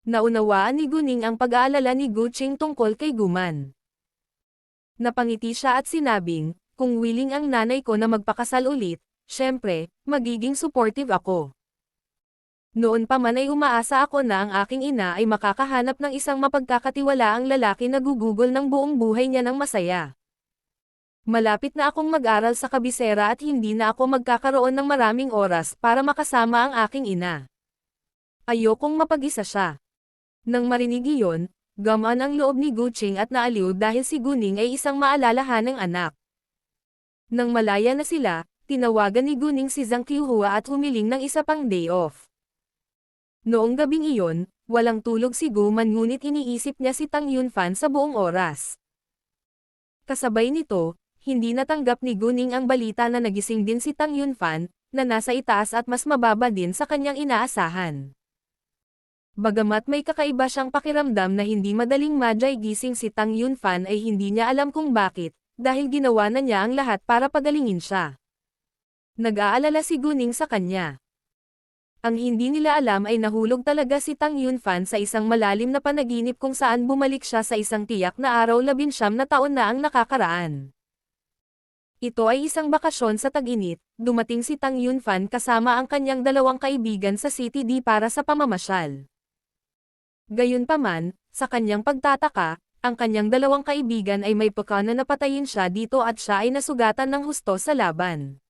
Naunawaan ni Guning ang pag-aalala ni Guching tungkol kay Guman. Napangiti siya at sinabing, kung willing ang nanay ko na magpakasal ulit, syempre, magiging supportive ako. Noon pa man ay umaasa ako na ang aking ina ay makakahanap ng isang mapagkakatiwalaang lalaki na gugugol ng buong buhay niya ng masaya. Malapit na akong mag-aral sa kabisera at hindi na ako magkakaroon ng maraming oras para makasama ang aking ina. Ayokong mapag-isa siya. Nang marinig iyon, gamaan ang loob ni Guching at naaliw dahil si Guning ay isang maalalahanang anak. Nang malaya na sila, tinawagan ni Guning si Zhang Qiuhua at humiling ng isa pang day off. Noong gabing iyon, walang tulog si Guman ngunit iniisip niya si Tang Yunfan sa buong oras. Kasabay nito, hindi natanggap ni Guning ang balita na nagising din si Tang Yunfan, na nasa itaas at mas mababa din sa kanyang inaasahan. Bagamat may kakaiba siyang pakiramdam na hindi madaling madyay gising si Tang Yunfan ay hindi niya alam kung bakit, dahil ginawa na niya ang lahat para pagalingin siya. Nag-aalala si Guning sa kanya. Ang hindi nila alam ay nahulog talaga si Tang Yunfan sa isang malalim na panaginip kung saan bumalik siya sa isang tiyak na araw 19 na taon na ang nakakaraan. Ito ay isang bakasyon sa tag-init, dumating si Tang Yunfan kasama ang kanyang dalawang kaibigan sa City D para sa pamamasyal. Gayunpaman, sa kanyang pagtataka, ang kanyang dalawang kaibigan ay may pakana na napatayin siya dito at siya ay nasugatan ng husto sa laban.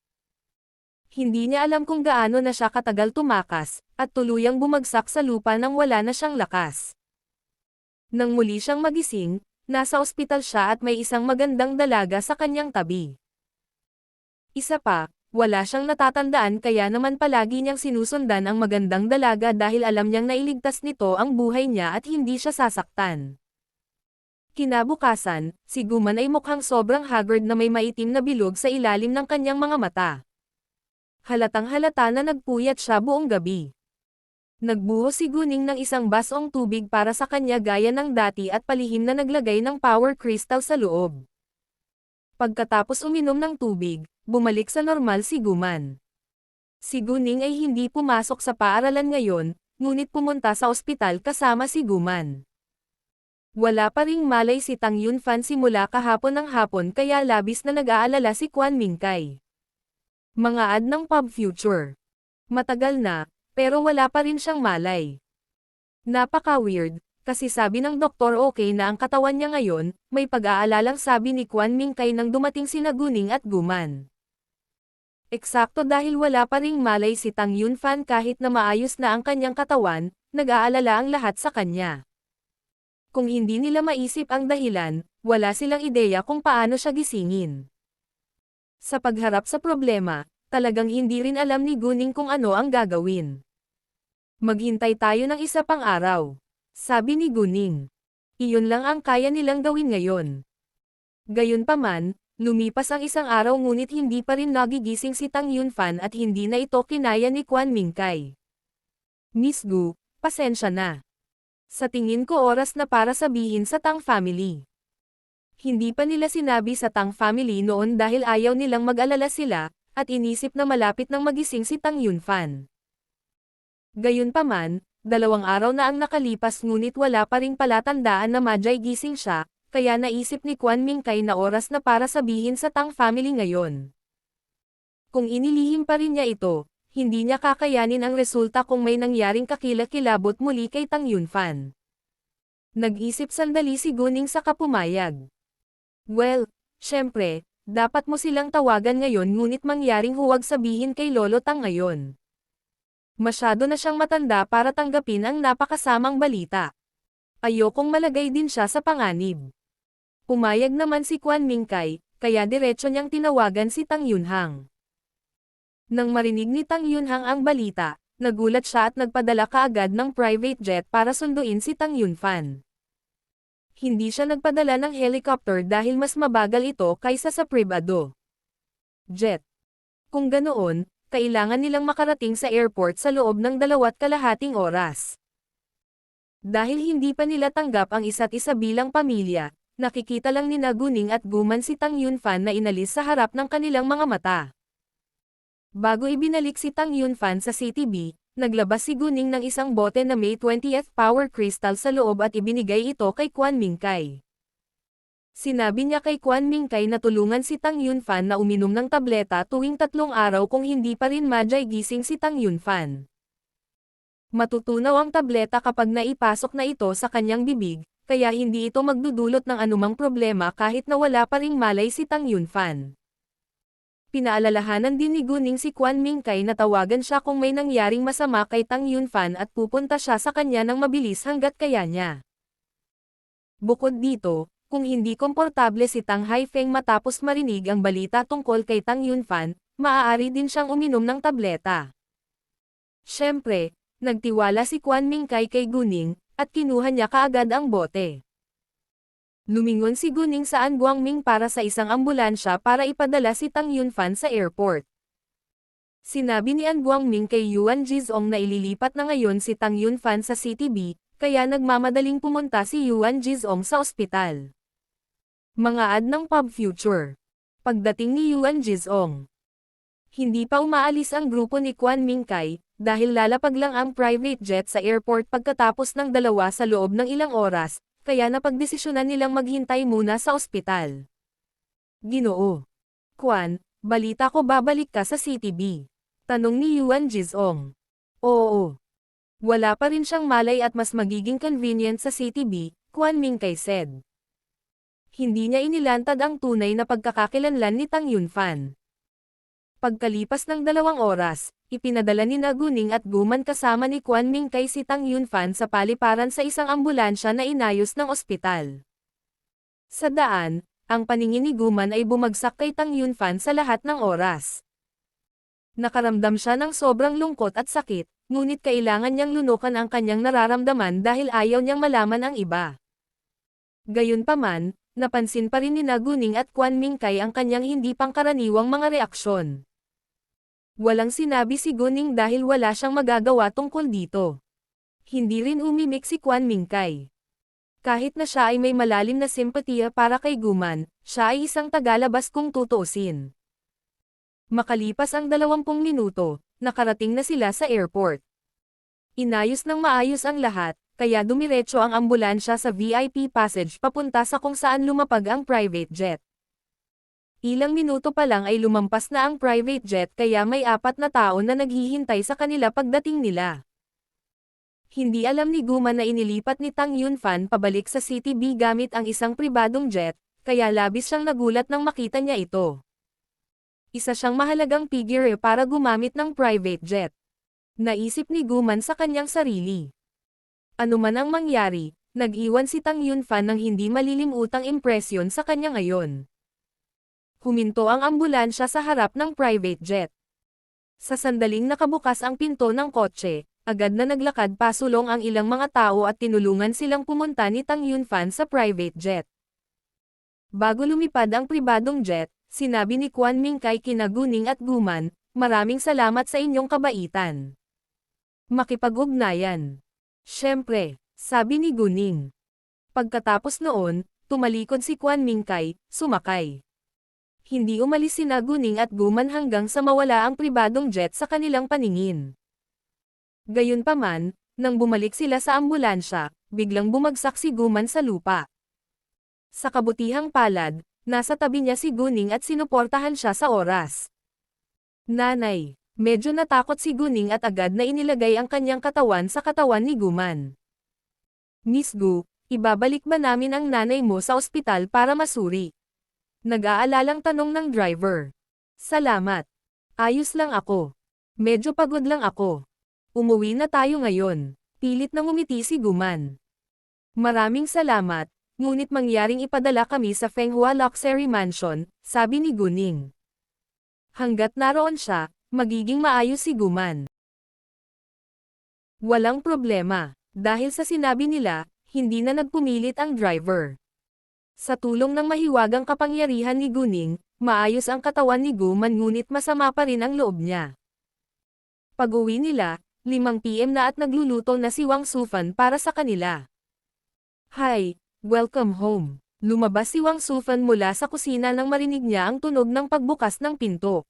Hindi niya alam kung gaano na siya katagal tumakas, at tuluyang bumagsak sa lupa nang wala na siyang lakas. Nang muli siyang magising, nasa ospital siya at may isang magandang dalaga sa kanyang tabi. Isa pa, wala siyang natatandaan kaya naman palagi niyang sinusundan ang magandang dalaga dahil alam niyang nailigtas nito ang buhay niya at hindi siya sasaktan. Kinabukasan, si Guman ay mukhang sobrang haggard na may maitim na bilog sa ilalim ng kanyang mga mata. Halatang halata na nagpuyat siya buong gabi. Nagbuhos si Guning ng isang basong tubig para sa kanya gaya ng dati at palihim na naglagay ng power crystal sa loob. Pagkatapos uminom ng tubig, bumalik sa normal si Guman. Si Guning ay hindi pumasok sa paaralan ngayon, ngunit pumunta sa ospital kasama si Guman. Wala pa ring malay si Tang Yunfan simula kahapon ng hapon kaya labis na nag-aalala si Quan Mingkai. Mga ad ng Pub Future. Matagal na, pero wala pa rin siyang malay. Napaka-weird, kasi sabi ng doktor okay na ang katawan niya ngayon, may pag-aalalang sabi ni Quan Mingkai nang dumating sina Guning at Guman. Eksakto dahil wala pa ring malay si Tang Yunfan kahit na maayos na ang kanyang katawan, nag-aalala ang lahat sa kanya. Kung hindi nila maisip ang dahilan, wala silang ideya kung paano siya gisingin. Sa pagharap sa problema, talagang hindi rin alam ni Guning kung ano ang gagawin. Maghintay tayo ng isa pang araw, sabi ni Guning. Iyon lang ang kaya nilang gawin ngayon. Gayunpaman, lumipas ang isang araw ngunit hindi pa rin nagigising si Tang Yunfan at hindi na ito kinaya ni Quan Mingkai. Miss Gu, pasensya na. Sa tingin ko oras na para sabihin sa Tang family. Hindi pa nila sinabi sa Tang family noon dahil ayaw nilang mag-alala sila, at inisip na malapit nang magising si Tang Yunfan. Gayunpaman, 2 araw na ang nakalipas ngunit wala pa ring palatandaan na madyay gising siya, kaya naisip ni Quan Mingkai na oras na para sabihin sa Tang family ngayon. Kung inilihim pa rin niya ito, hindi niya kakayanin ang resulta kung may nangyaring kakilakilabot muli kay Tang Yunfan. Nag-isip sandali si Guning sa kapumayag. Well, syempre, dapat mo silang tawagan ngayon ngunit mangyaring huwag sabihin kay Lolo Tang ngayon. Masyado na siyang matanda para tanggapin ang napakasamang balita. Ayokong malagay din siya sa panganib. Pumayag naman si Quan Mingkai, kaya diretso niyang tinawagan si Tang Yunhang. Nang marinig ni Tang Yunhang ang balita, nagulat siya at nagpadala kaagad ng private jet para sunduin si Tang Yunfan. Hindi siya nagpadala ng helicopter dahil mas mabagal ito kaysa sa privado jet. Kung ganoon, kailangan nilang makarating sa airport sa loob ng 2.5 oras. Dahil hindi pa nila tanggap ang isa't isa bilang pamilya, nakikita lang ni Guning at Guman si Tang Yunfan na inalis sa harap ng kanilang mga mata. Bago ibinalik si Tang Yunfan sa City B, Naglabas si Guning ng isang bote na may 20th Power Crystal sa loob at ibinigay ito kay Quan Mingkai. Sinabi niya kay Quan Mingkai na tulungan si Tang Yunfan na uminom ng tableta tuwing 3 araw kung hindi pa rin madyay gising si Tang Yunfan. Matutunaw ang tableta kapag naipasok na ito sa kanyang bibig, kaya hindi ito magdudulot ng anumang problema kahit na wala pa ring malay si Tang Yunfan. Pinaalalahanan din ni Guning si Quan Mingkai na tawagan siya kung may nangyaring masama kay Tang Yunfan at pupunta siya sa kanya ng mabilis hanggat kaya niya. Bukod dito, kung hindi komportable si Tang Haifeng matapos marinig ang balita tungkol kay Tang Yunfan, maaari din siyang uminom ng tableta. Siyempre, nagtiwala si Quan Mingkai kay Guning, at kinuha niya kaagad ang bote. Lumingon si Guning sa An Guangming para sa isang ambulansya para ipadala si Tang Yunfan sa airport. Sinabi ni An Guangming kay Yuan Jizong na ililipat na ngayon si Tang Yunfan sa CTB, kaya nagmamadaling pumunta si Yuan Jizong sa ospital. Mga ad ng Pub Future. Pagdating ni Yuan Jizong. Hindi pa umaalis ang grupo ni Quan Mingkai, dahil lalapag lang ang private jet sa airport pagkatapos ng dalawa sa loob ng ilang oras, kaya napagdesisyonan nilang maghintay muna sa ospital. Ginoo. Quan, balita ko babalik ka sa CTB. Tanong ni Yuan Jizong. Oo. Wala pa rin siyang malay at mas magiging convenient sa CTB, Quan Mingkai said. Hindi niya inilantad ang tunay na pagkakakilanlan ni Tang Yunfan. Pagkalipas ng 2 oras, ipinadala ni Guning at Guman kasama ni Quan Mingkai si Tang Yunfan sa paliparan sa isang ambulansya na inayos ng ospital. Sa daan, ang paningin ni Guman ay bumagsak kay Tang Yunfan sa lahat ng oras. Nakaramdam siya ng sobrang lungkot at sakit, ngunit kailangan niyang lunukan ang kanyang nararamdaman dahil ayaw niyang malaman ang iba. Gayunpaman, napansin pa rin ni Guning at Quan Mingkai ang kanyang hindi pangkaraniwang mga reaksyon. Walang sinabi si Guning dahil wala siyang magagawa tungkol dito. Hindi rin umimik si Quan Mingkai. Kahit na siya ay may malalim na simpatiya para kay Guman, siya ay isang tagalabas kung tutuusin. Makalipas ang 20 minuto, nakarating na sila sa airport. Inayos ng maayos ang lahat, kaya dumiretso ang ambulansya sa VIP passage papunta sa kung saan lumapag ang private jet. Ilang minuto pa lang ay lumampas na ang private jet kaya may 4 na tao na naghihintay sa kanila pagdating nila. Hindi alam ni Guman na inilipat ni Tang Yunfan pabalik sa CTB gamit ang isang pribadong jet, kaya labis siyang nagulat nang makita niya ito. Isa siyang mahalagang figure para gumamit ng private jet. Naisip ni Guman sa kanyang sarili. Ano man ang mangyari, nag-iwan si Tang Yunfan ng hindi malilimutang impresyon sa kanya ngayon. Huminto ang ambulansya sa harap ng private jet. Sa sandaling nakabukas ang pinto ng kotse, agad na naglakad pasulong ang ilang mga tao at tinulungan silang pumunta ni Tang Yunfan sa private jet. Bago lumipad ang pribadong jet, sinabi ni Quan Mingkai kina Guning at Guman, "Maraming salamat sa inyong kabaitan. Makipag-ugnayan." Siyempre, sabi ni Guning. Pagkatapos noon, tumalikod si Quan Mingkai, sumakay. Hindi umalis sina Guning at Guman hanggang sa mawala ang pribadong jet sa kanilang paningin. Gayunpaman, nang bumalik sila sa ambulansya, biglang bumagsak si Guman sa lupa. Sa kabutihang palad, nasa tabi niya si Guning at sinuportahan siya sa oras. Nanay, medyo natakot si Guning at agad na inilagay ang kanyang katawan sa katawan ni Guman. Miss Gu, ibabalik ba namin ang nanay mo sa ospital para masuri? Nag-aalalang tanong ng driver. Salamat. Ayos lang ako. Medyo pagod lang ako. Umuwi na tayo ngayon. Pilit na ngumiti si Guman. Maraming salamat, ngunit mangyaring ipadala kami sa Fenghua Luxury Mansion, sabi ni Guning. Hanggat naroon siya, magiging maayos si Guman. Walang problema, dahil sa sinabi nila, hindi na nagpumilit ang driver. Sa tulong ng mahiwagang kapangyarihan ni Guning, maayos ang katawan ni Guman ngunit masama pa rin ang loob niya. Pag-uwi nila, 5 PM na at nagluluto na si Wang Sufan para sa kanila. Hi, welcome home. Lumabas si Wang Sufan mula sa kusina nang marinig niya ang tunog ng pagbukas ng pinto.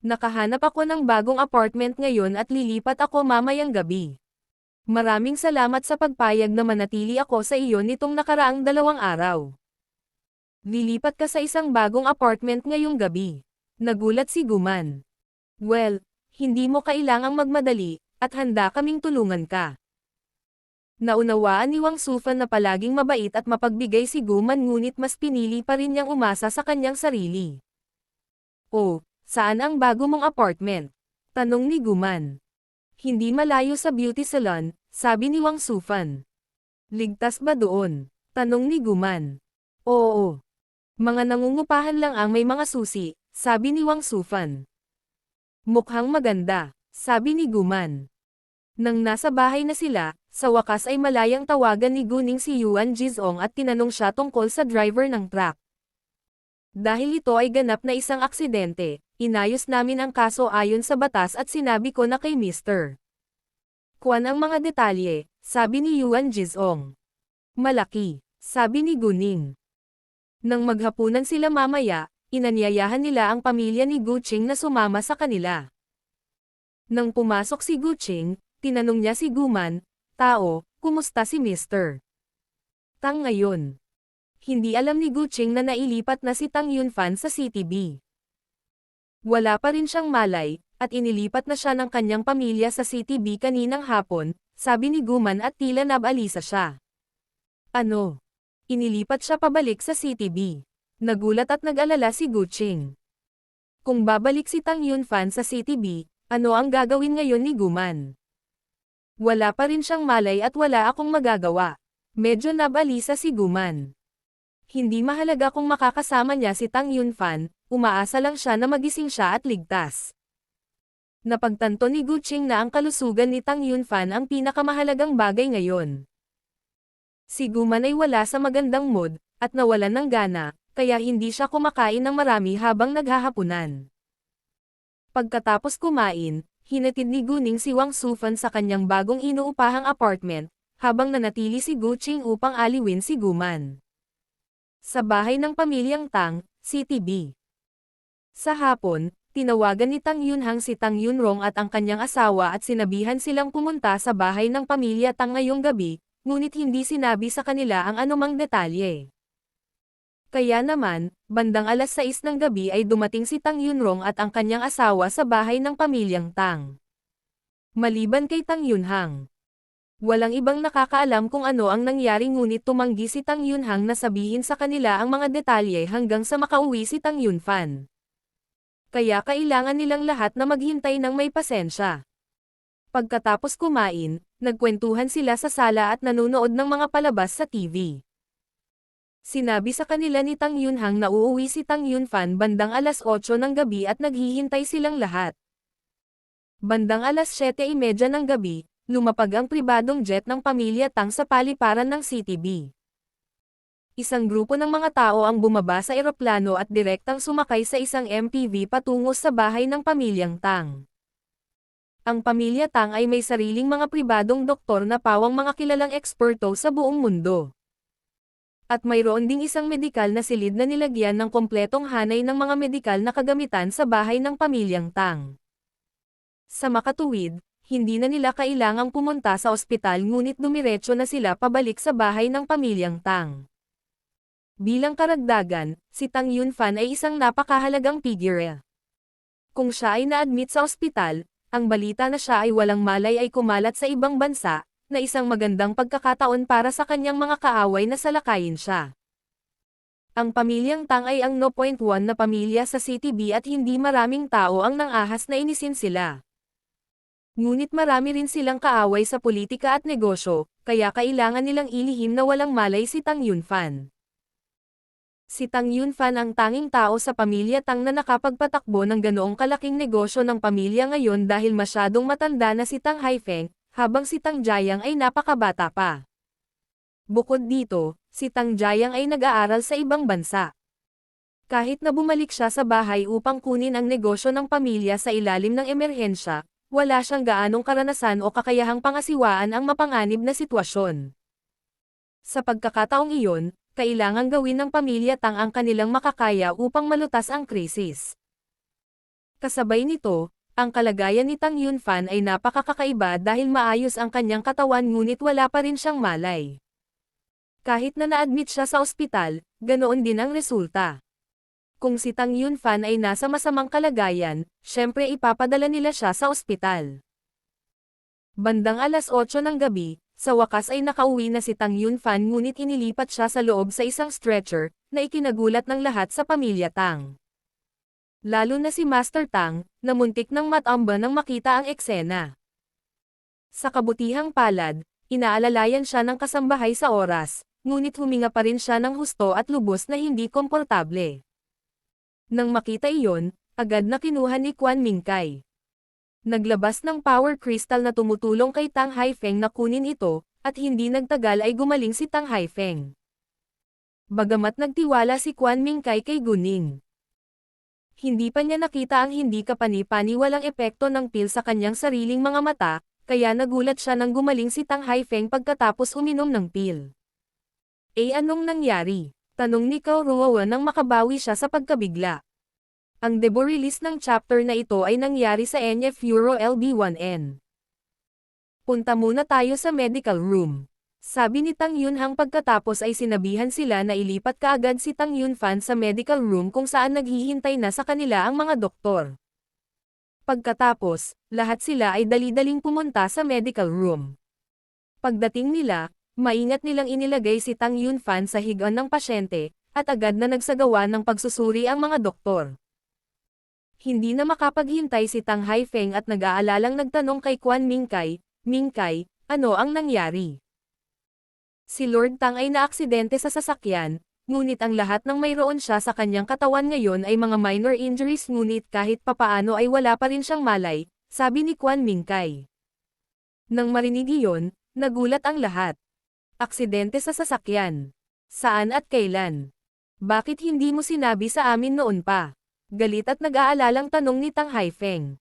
Nakahanap ako ng bagong apartment ngayon at lilipat ako mamayang gabi. Maraming salamat sa pagpayag na manatili ako sa iyo nitong nakaraang 2 araw. Lilipat ka sa isang bagong apartment ngayong gabi. Nagulat si Guman. Well, hindi mo kailangang magmadali, at handa kaming tulungan ka. Naunawaan ni Wang Sufan na palaging mabait at mapagbigay si Guman ngunit mas pinili pa rin niyang umasa sa kanyang sarili. Oh, saan ang bago mong apartment? Tanong ni Guman. Hindi malayo sa beauty salon, sabi ni Wang Sufan. Ligtas ba doon? Tanong ni Guman. Oo. Mga nangungupahan lang ang may mga susi, sabi ni Wang Sufan. Mukhang maganda, sabi ni Guman. Nang nasa bahay na sila, sa wakas ay malayang tawagan ni Guning si Yuan Jizong at tinanong siya tungkol sa driver ng truck. Dahil ito ay ganap na isang aksidente, inayos namin ang kaso ayon sa batas at sinabi ko na kay Mr. Kwan ang mga detalye, sabi ni Yuan Jizong. Malaki, sabi ni Guning. Nang maghapunan sila mamaya, inanyayahan nila ang pamilya ni Guching na sumama sa kanila. Nang pumasok si Guching, tinanong niya si Guman, "Tao, kumusta si Mr. Tang ngayon?" Hindi alam ni Guching na nailipat na si Tang Yunfan sa CTB. Wala pa rin siyang malay, at inilipat na siya ng kanyang pamilya sa CTB kaninang hapon, sabi ni Guman at tila nabalisa siya. Ano? Inilipat siya pabalik sa CTB. Nagulat at nag-alala si Guching. Kung babalik si Tang Yunfan sa CTB, ano ang gagawin ngayon ni Guman? Wala pa rin siyang malay at wala akong magagawa. Medyo nabalisa si Guman. Hindi mahalaga kung makakasama niya si Tang Yunfan, umaasa lang siya na magising siya at ligtas. Napagtanto ni Guching na ang kalusugan ni Tang Yunfan ang pinakamahalagang bagay ngayon. Si Guman ay wala sa magandang mood, at nawalan ng gana, kaya hindi siya kumakain ng marami habang naghahapunan. Pagkatapos kumain, hinatid ni Guning si Wang Sufan sa kanyang bagong inuupahang apartment, habang nanatili si Guching upang aliwin si Guman. Sa bahay ng pamilyang Tang, CTB. Sa hapon, tinawagan ni Tang Yunhang si Tang Yunrong at ang kanyang asawa at sinabihan silang pumunta sa bahay ng pamilya Tang ngayong gabi, ngunit hindi sinabi sa kanila ang anumang detalye. Kaya naman, bandang 6:00 ng gabi ay dumating si Tang Yunrong at ang kanyang asawa sa bahay ng pamilyang Tang. Maliban kay Tang Yunhang, walang ibang nakakaalam kung ano ang nangyari ngunit tumanggi si Tang Yunhang na sabihin sa kanila ang mga detalye hanggang sa makauwi si Tang Yunfan. Kaya kailangan nilang lahat na maghintay ng may pasensya. Pagkatapos kumain, nagkwentuhan sila sa sala at nanonood ng mga palabas sa TV. Sinabi sa kanila ni Tang Yunhang na uuwi si Tang Yunfan bandang 8:00 ng gabi at naghihintay silang lahat. Bandang 7:30 ng gabi, lumapag ang pribadong jet ng pamilya Tang sa paliparan ng CTB. Isang grupo ng mga tao ang bumaba sa eroplano at direktang sumakay sa isang MPV patungo sa bahay ng pamilyang Tang. Ang pamilya Tang ay may sariling mga pribadong doktor na pawang mga kilalang eksperto sa buong mundo. At mayroon ding isang medikal na silid na nilagyan ng kompletong hanay ng mga medikal na kagamitan sa bahay ng pamilyang Tang. Sa makatuwid, hindi na nila kailangang pumunta sa ospital ngunit dumiretso na sila pabalik sa bahay ng pamilyang Tang. Bilang karagdagan, si Tang Yunfan ay isang napakahalagang figure. Kung siya ay na-admit sa ospital, ang balita na siya ay walang malay ay kumalat sa ibang bansa, na isang magandang pagkakataon para sa kanyang mga kaaway na salakayin siya. Ang pamilyang Tang ay ang 0.1 na pamilya sa CTB at hindi maraming tao ang nangahas na inisin sila. Ngunit marami rin silang kaaway sa politika at negosyo, kaya kailangan nilang ilihim na walang malay si Tang Yunfan. Si Tang Yunfan ang tanging tao sa pamilya Tang na nakapagpatakbo ng ganoong kalaking negosyo ng pamilya ngayon dahil masyadong matanda na si Tang Haifeng, habang si Tang Jiayang ay napakabata pa. Bukod dito, si Tang Jiayang ay nag-aaral sa ibang bansa. Kahit na bumalik siya sa bahay upang kunin ang negosyo ng pamilya sa ilalim ng emerhensya, wala siyang gaanong karanasan o kakayahang pangasiwaan ang mapanganib na sitwasyon. Sa pagkakataong iyon, kailangang gawin ng pamilya Tang ang kanilang makakaya upang malutas ang krisis. Kasabay nito, ang kalagayan ni Tang Yunfan ay napakakakaiba dahil maayos ang kanyang katawan ngunit wala pa rin siyang malay. Kahit na na-admit siya sa ospital, ganoon din ang resulta. Kung si Tang Yunfan ay nasa masamang kalagayan, syempre ipapadala nila siya sa ospital. Bandang alas 8 ng gabi, sa wakas ay nakauwi na si Tang Yunfan ngunit inilipat siya sa loob sa isang stretcher, na ikinagulat ng lahat sa pamilya Tang. Lalo na si Master Tang, na muntik ng matamba nang makita ang eksena. Sa kabutihang palad, inaalalayan siya ng kasambahay sa oras, ngunit huminga pa rin siya ng husto at lubos na hindi komportable. Nang makita iyon, agad na kinuha ni Quan Mingkai. Naglabas ng power crystal na tumutulong kay Tang Haifeng na kunin ito, at hindi nagtagal ay gumaling si Tang Haifeng. Bagamat nagtiwala si Quan Mingkai kay Guning, hindi pa niya nakita ang hindi kapani-paniwalang epekto ng pil sa kanyang sariling mga mata, kaya nagulat siya nang gumaling si Tang Haifeng pagkatapos uminom ng pil. Anong nangyari? Tanong ni Cao Ruowen nang makabawi siya sa pagkabigla. Ang debut release ng chapter na ito ay nangyari sa NF Euro LB1N. Punta muna tayo sa medical room. Sabi ni Tang Yunhang pagkatapos ay sinabihan sila na ilipat kaagad si Tang Yunfan sa medical room kung saan naghihintay na sa kanila ang mga doktor. Pagkatapos, lahat sila ay dali-daling pumunta sa medical room. Pagdating nila, maingat nilang inilagay si Tang Yunfan sa higaan ng pasyente, at agad na nagsagawa ng pagsusuri ang mga doktor. Hindi na makapaghintay si Tang Haifeng at nag-aalalang nagtanong kay Quan Mingkai, "Mingkai, ano ang nangyari?" Si Lord Tang ay naaksidente sa sasakyan, ngunit ang lahat ng mayroon siya sa kanyang katawan ngayon ay mga minor injuries ngunit kahit papaano ay wala pa rin siyang malay, sabi ni Quan Mingkai. Nang marinig iyon, nagulat ang lahat. Aksidente sa sasakyan. Saan at kailan? Bakit hindi mo sinabi sa amin noon pa? Galit at nag-aalalang tanong ni Tang Haifeng.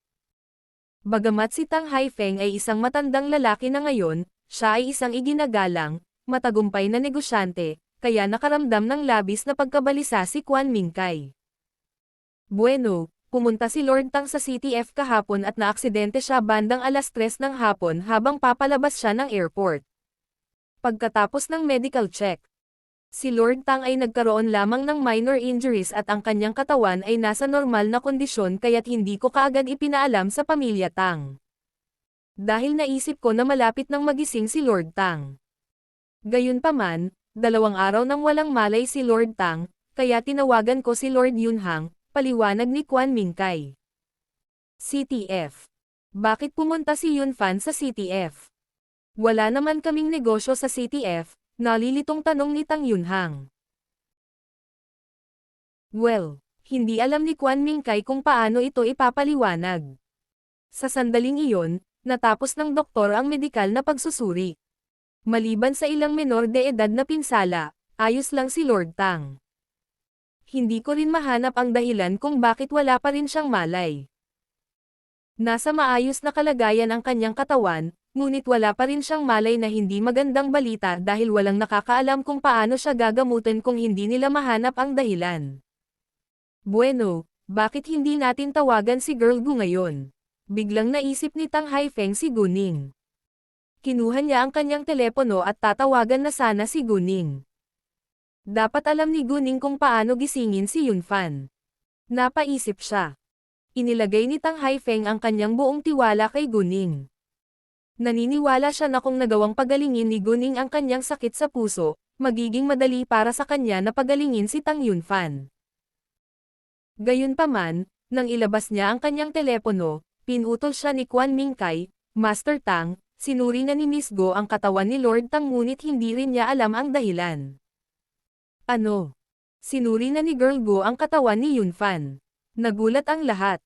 Bagamat si Tang Haifeng ay isang matandang lalaki na ngayon, siya ay isang iginagalang, matagumpay na negosyante, kaya nakaramdam ng labis na pagkabalisa si Quan Mingkai. Bueno, pumunta si Lord Tang sa CTF kahapon at naaksidente siya bandang alas 3 ng hapon habang papalabas siya ng airport. Pagkatapos ng medical check, si Lord Tang ay nagkaroon lamang ng minor injuries at ang kanyang katawan ay nasa normal na kondisyon kaya't hindi ko kaagad ipinaalam sa pamilya Tang. Dahil naisip ko na malapit nang magising si Lord Tang. Gayunpaman, 2 araw nang walang malay si Lord Tang, kaya tinawagan ko si Lord Yunhang, paliwanag ni Quan Mingkai. CTF. Bakit pumunta si Yunfan sa CTF? Wala naman kaming negosyo sa CTF, nalilitong tanong ni Tang Yunhang. Well, hindi alam ni Quan Mingkai kung paano ito ipapaliwanag. Sa sandaling iyon, natapos ng doktor ang medikal na pagsusuri. Maliban sa ilang menor de edad na pinsala, ayos lang si Lord Tang. Hindi ko rin mahanap ang dahilan kung bakit wala pa rin siyang malay. Nasa maayos na kalagayan ang kanyang katawan, ngunit wala pa rin siyang malay na hindi magandang balita dahil walang nakakaalam kung paano siya gagamutin kung hindi nila mahanap ang dahilan. Bueno, bakit hindi natin tawagan si Girl Gu ngayon? Biglang naisip ni Tang Haifeng si Guning. Kinuha niya ang kanyang telepono at tatawagan na sana si Guning. Dapat alam ni Guning kung paano gisingin si Yunfan. Napaisip siya. Inilagay ni Tang Haifeng ang kanyang buong tiwala kay Guning. Naniniwala siya na kung nagawang pagalingin ni Guning ang kanyang sakit sa puso, magiging madali para sa kanya na pagalingin si Tang Yunfan. Gayunpaman, nang ilabas niya ang kanyang telepono, pinutol siya ni Quan Mingkai, Master Tang. Sinuri na ni Miss Go ang katawan ni Lord Tang ngunit hindi rin niya alam ang dahilan. Ano? Sinuri na ni Girl Go ang katawan ni Yunfan. Nagulat ang lahat.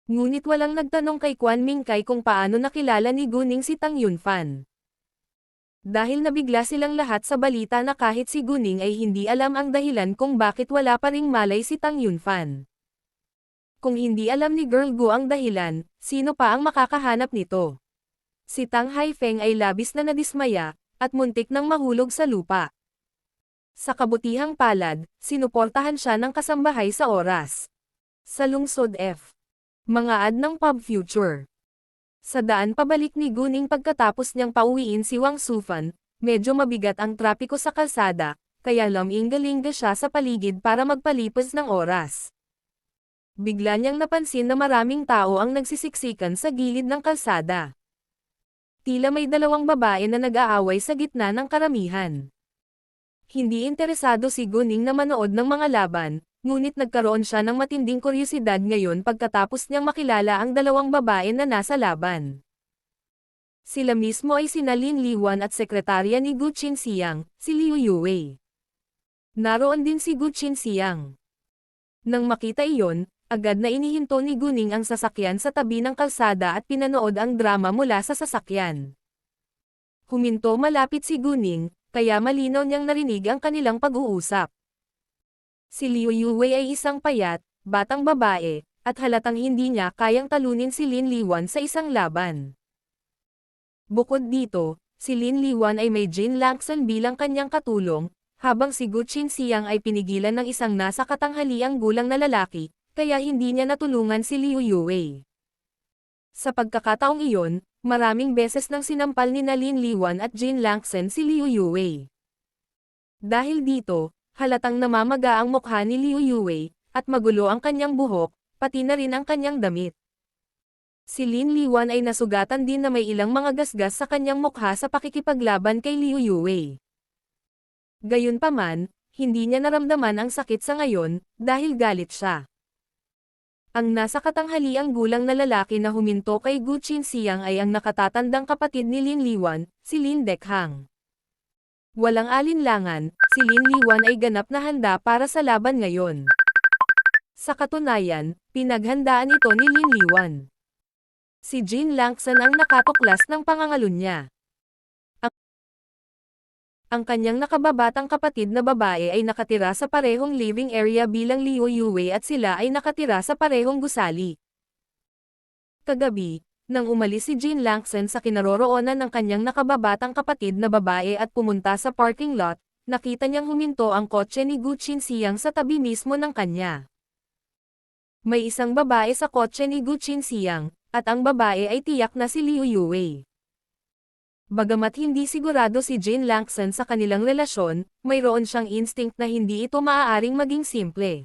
Ngunit walang nagtanong kay Quan Mingkai kung paano nakilala ni Guning si Tang Yunfan. Dahil nabigla silang lahat sa balita na kahit si Guning ay hindi alam ang dahilan kung bakit wala pa ring malay si Tang Yunfan. Kung hindi alam ni Girl Go ang dahilan, sino pa ang makakahanap nito? Si Tang Haifeng ay labis na nadismaya, at muntik nang mahulog sa lupa. Sa kabutihang palad, sinuportahan siya ng kasambahay sa oras. Sa lungsod F. Mga ad ng Pub Future. Sa daan pabalik ni Guning pagkatapos niyang pauwiin si Wang Sufan, medyo mabigat ang trapiko sa kalsada, kaya lamingga-lingga siya sa paligid para magpalipas ng oras. Bigla niyang napansin na maraming tao ang nagsisiksikan sa gilid ng kalsada. Tila may dalawang babae na nag-aaway sa gitna ng karamihan. Hindi interesado si Guning na manood ng mga laban, ngunit nagkaroon siya ng matinding kuryosidad ngayon pagkatapos niyang makilala ang dalawang babae na nasa laban. Sila mismo ay sina Lin Liwan at sekretarya ni Gu Qinxiang, si Liu Yuwei. Naroon din si Gu Qinxiang. Nang makita iyon, agad na inihinto ni Guning ang sasakyan sa tabi ng kalsada at pinanood ang drama mula sa sasakyan. Huminto malapit si Guning, kaya malinaw niyang narinig ang kanilang pag-uusap. Si Liu Yuwei ay isang payat, batang babae, at halatang hindi niya kayang talunin si Lin Liwan sa isang laban. Bukod dito, si Lin Liwan ay may Jin Langson bilang kanyang katulong, habang si Gu Qinxiang ay pinigilan ng isang nasa katanghaliang gulang na lalaki, kaya hindi niya natulungan si Liu Yuwei. Sa pagkakataong iyon, maraming beses nang sinampal ni Lin Liwan at Jin Langson si Liu Yuwei. Dahil dito, halatang namamaga ang mukha ni Liu Yuwei, at magulo ang kanyang buhok, pati na rin ang kanyang damit. Si Lin Liwan ay nasugatan din na may ilang mga gasgas sa kanyang mukha sa pakikipaglaban kay Liu Yuwei. Gayunpaman, hindi niya naramdaman ang sakit sa ngayon, dahil galit siya. Ang nasa katanghaliang gulang na lalaki na huminto kay Gu Qinxiang ay ang nakatatandang kapatid ni Lin Liwan, si Lin Dekhang. Walang alinlangan, si Lin Liwan ay ganap na handa para sa laban ngayon. Sa katunayan, pinaghandaan ito ni Lin Liwan. Si Jin Langson ang nakatuklas ng pangangalun niya. Ang kanyang nakababatang kapatid na babae ay nakatira sa parehong living area bilang Liu Yuwei at sila ay nakatira sa parehong gusali. Kagabi, nang umalis si Jin Langson sa kinaroroonan ng kanyang nakababatang kapatid na babae at pumunta sa parking lot, nakita niyang huminto ang kotse ni Gu Qinxiang sa tabi mismo ng kanya. May isang babae sa kotse ni Gu Qinxiang, at ang babae ay tiyak na si Liu Yuwei. Bagamat hindi sigurado si Jin Langson sa kanilang relasyon, mayroon siyang instinct na hindi ito maaaring maging simple.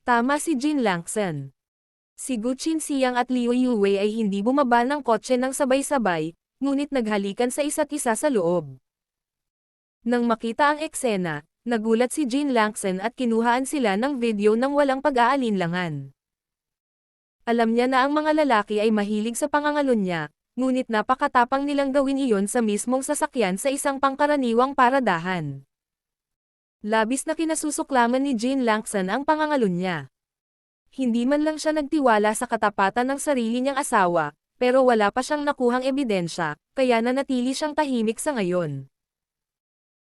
Tama si Jin Langson. Si Gu Qinxiang at Liu Yuwei ay hindi bumaba ng kotse ng sabay-sabay, ngunit naghalikan sa isa't isa sa loob. Nang makita ang eksena, nagulat si Jin Langson at kinuhaan sila ng video ng walang pag-aalinlangan. Alam niya na ang mga lalaki ay mahilig sa pangangalun niya, ngunit napakatapang nilang gawin iyon sa mismong sasakyan sa isang pangkaraniwang paradahan. Labis na kinasusuklaman ni Jin Langson ang pangangalun niya. Hindi man lang siya nagtiwala sa katapatan ng sarili niyang asawa, pero wala pa siyang nakuhang ebidensya, kaya nanatili siyang tahimik sa ngayon.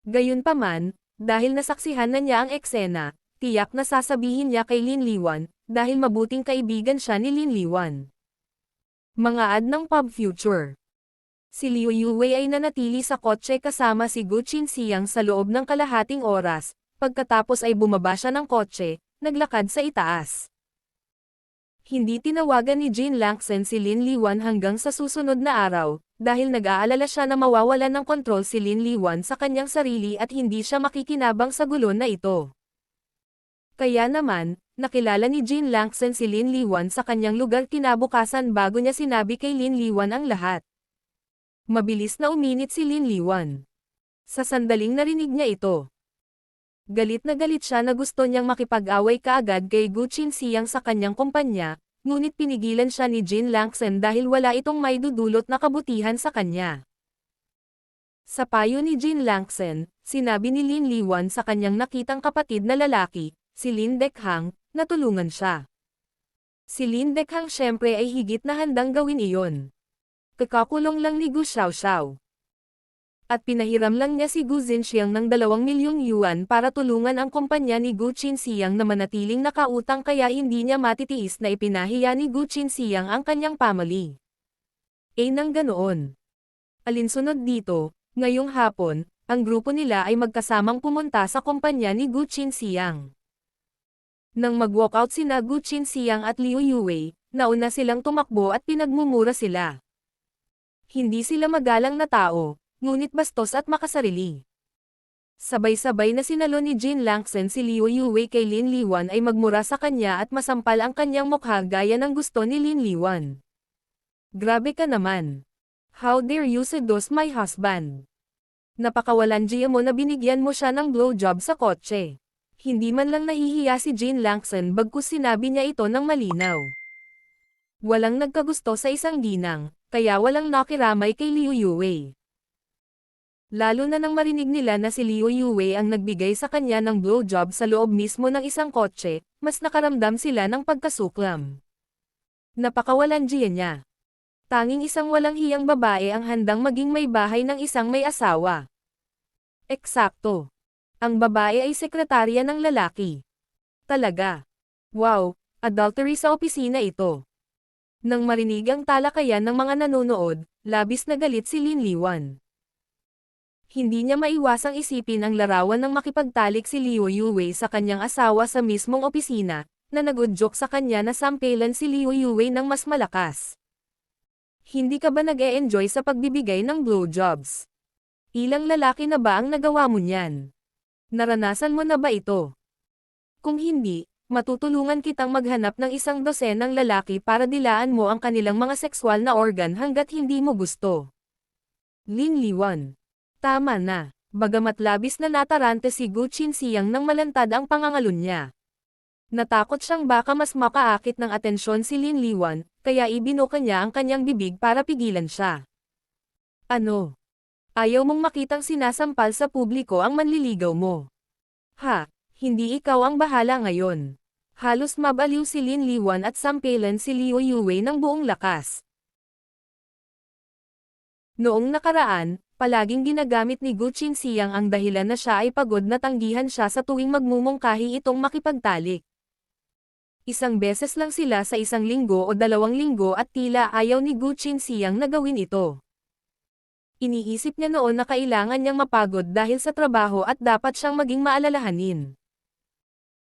Gayunpaman, dahil nasaksihan na niya ang eksena, tiyak na sasabihin niya kay Lin Liwan, dahil mabuting kaibigan siya ni Lin Liwan. Mga ad ng Pub Future. Si Liu Yuwei ay nanatili sa kotse kasama si Gu Qinxiang sa loob ng kalahating oras, pagkatapos ay bumaba siya ng kotse, naglakad sa itaas. Hindi tinawagan ni Jin Langson si Lin Liwan hanggang sa susunod na araw, dahil nag-aalala siya na mawawalan ng kontrol si Lin Liwan sa kanyang sarili at hindi siya makikinabang sa gulo na ito. Kaya naman, nakilala ni Jin Langson si Lin Liwan sa kanyang lugar kinabukasan bago niya sinabi kay Lin Liwan ang lahat. Mabilis na uminit si Lin Liwan. Sa sandaling narinig niya ito. Galit siya na gusto niyang makipag-away kaagad kay Gu Qinxiang sa kanyang kumpanya, ngunit pinigilan siya ni Jin Langson dahil wala itong maidudulot na kabutihan sa kanya. Sa payo ni Jin Langson, sinabi ni Lin Liwan sa kanyang nakitang kapatid na lalaki, si Lin Dekhang, na tulungan siya. Si Lin Dekhang syempre ay higit na handang gawin iyon. Kakakulong lang ni Gu Xiaoxiao. At pinahiram lang niya si Gu Zhenxiang ng 2 milyong yuan para tulungan ang kumpanya ni Gu Qinxiang na manatiling nakautang kaya hindi niya matitiis na ipinahiya ni Gu Qinxiang ang kanyang family. Nang ganoon. Alinsunod dito, ngayong hapon, ang grupo nila ay magkasamang pumunta sa kumpanya ni Gu Qinxiang. Nang mag-walkout sina Gu Qinxiang at Liu Yuwei, nauna silang tumakbo at pinagmumura sila. Hindi sila magalang na tao, ngunit bastos at makasarili. Sabay-sabay na sinalo ni Jin Langsen si Liu Yue kay Lin Liwan ay magmura sa kanya at masampal ang kanyang mukha gaya ng gusto ni Lin Liwan. Grabe ka naman. How dare you seduce my husband? Napakawalanjiya mo na binigyan mo siya ng blowjob sa kotse. Hindi man lang nahihiya si Jin Langsen bagkus sinabi niya ito ng malinaw. Walang nagkagusto sa isang ginang, kaya walang nakiramay kay Liu Yue. Lalo na nang marinig nila na si Liu Yue ang nagbigay sa kanya ng blowjob sa loob mismo ng isang kotse, mas nakaramdam sila ng pagkasuklam. Napakawalanjiya niya. Tanging isang walang hiyang babae ang handang maging may bahay ng isang may asawa. Eksakto. Ang babae ay sekretarya ng lalaki. Talaga. Wow, adultery sa opisina ito. Nang marinig ang talakayan ng mga nanonood, labis na galit si Lin Liwan. Hindi niya maiwasang isipin ang larawan ng makipagtalik si Liu Yue sa kanyang asawa sa mismong opisina, na nag-udyok sa kanya na sampelan si Liu Yue ng mas malakas. Hindi ka ba nag-e-enjoy sa pagbibigay ng blowjobs? Ilang lalaki na ba ang nagawa mo niyan? Naranasan mo na ba ito? Kung hindi, matutulungan kitang maghanap ng isang dosenang lalaki para dilaan mo ang kanilang mga sexual na organ hanggat hindi mo gusto. Lin Liwan. Tama na, bagamat labis na natarante si Gu Qinxiang nang malantad ang pangangalun niya. Natakot siyang baka mas makaakit ng atensyon si Lin Liwan, kaya ibinuka niya ang kanyang bibig para pigilan siya. Ano? Ayaw mong makitang sinasampal sa publiko ang manliligaw mo? Ha, hindi ikaw ang bahala ngayon. Halos mabaliw si Lin Liwan at sampelan si Liu Yue ng buong lakas. Noong nakaraan, palaging ginagamit ni Gu Qinxiang ang dahilan na siya ay pagod na tanggihan siya sa tuwing magmumungkahi itong makipagtalik. Isang beses lang sila sa isang linggo o 2 linggo at tila ayaw ni Gu Qinxiang na gawin ito. Iniisip niya noon na kailangan niyang mapagod dahil sa trabaho at dapat siyang maging maalalahanin.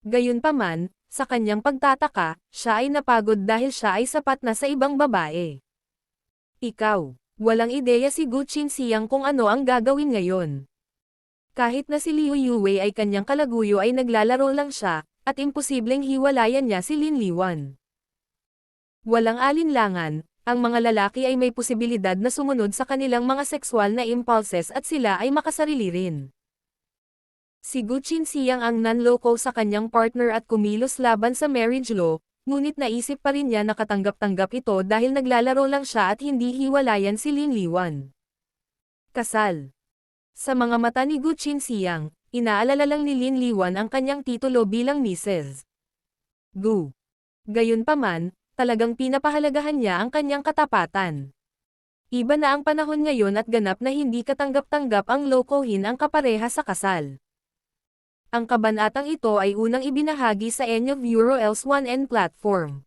Gayunpaman, sa kanyang pagtataka, siya ay napagod dahil siya ay sapat na sa ibang babae. Ikaw. Walang ideya si Gu Qinxiang kung ano ang gagawin ngayon. Kahit na si Liu Yue ay kanyang kalaguyo ay naglalaro lang siya, at imposibleng hiwalayan niya si Lin Liwan. Walang alinlangan, ang mga lalaki ay may posibilidad na sumunod sa kanilang mga sexual na impulses at sila ay makasarili rin. Si Gu Qinxiang ang nanloko sa kanyang partner at kumilos laban sa marriage law, ngunit naisip pa rin niya na katanggap-tanggap ito dahil naglalaro lang siya at hindi hiwalayan si Lin Liwan. Kasal. Sa mga mata ni Gu Qinxiang, inaalala lang ni Lin Liwan ang kanyang titulo bilang Mrs. Gu. Gayunpaman, talagang pinapahalagahan niya ang kanyang katapatan. Iba na ang panahon ngayon at ganap na hindi katanggap-tanggap ang lokohin ang kapareha sa kasal. Ang kabanatang ito ay unang ibinahagi sa Enyo Euroels 1N platform.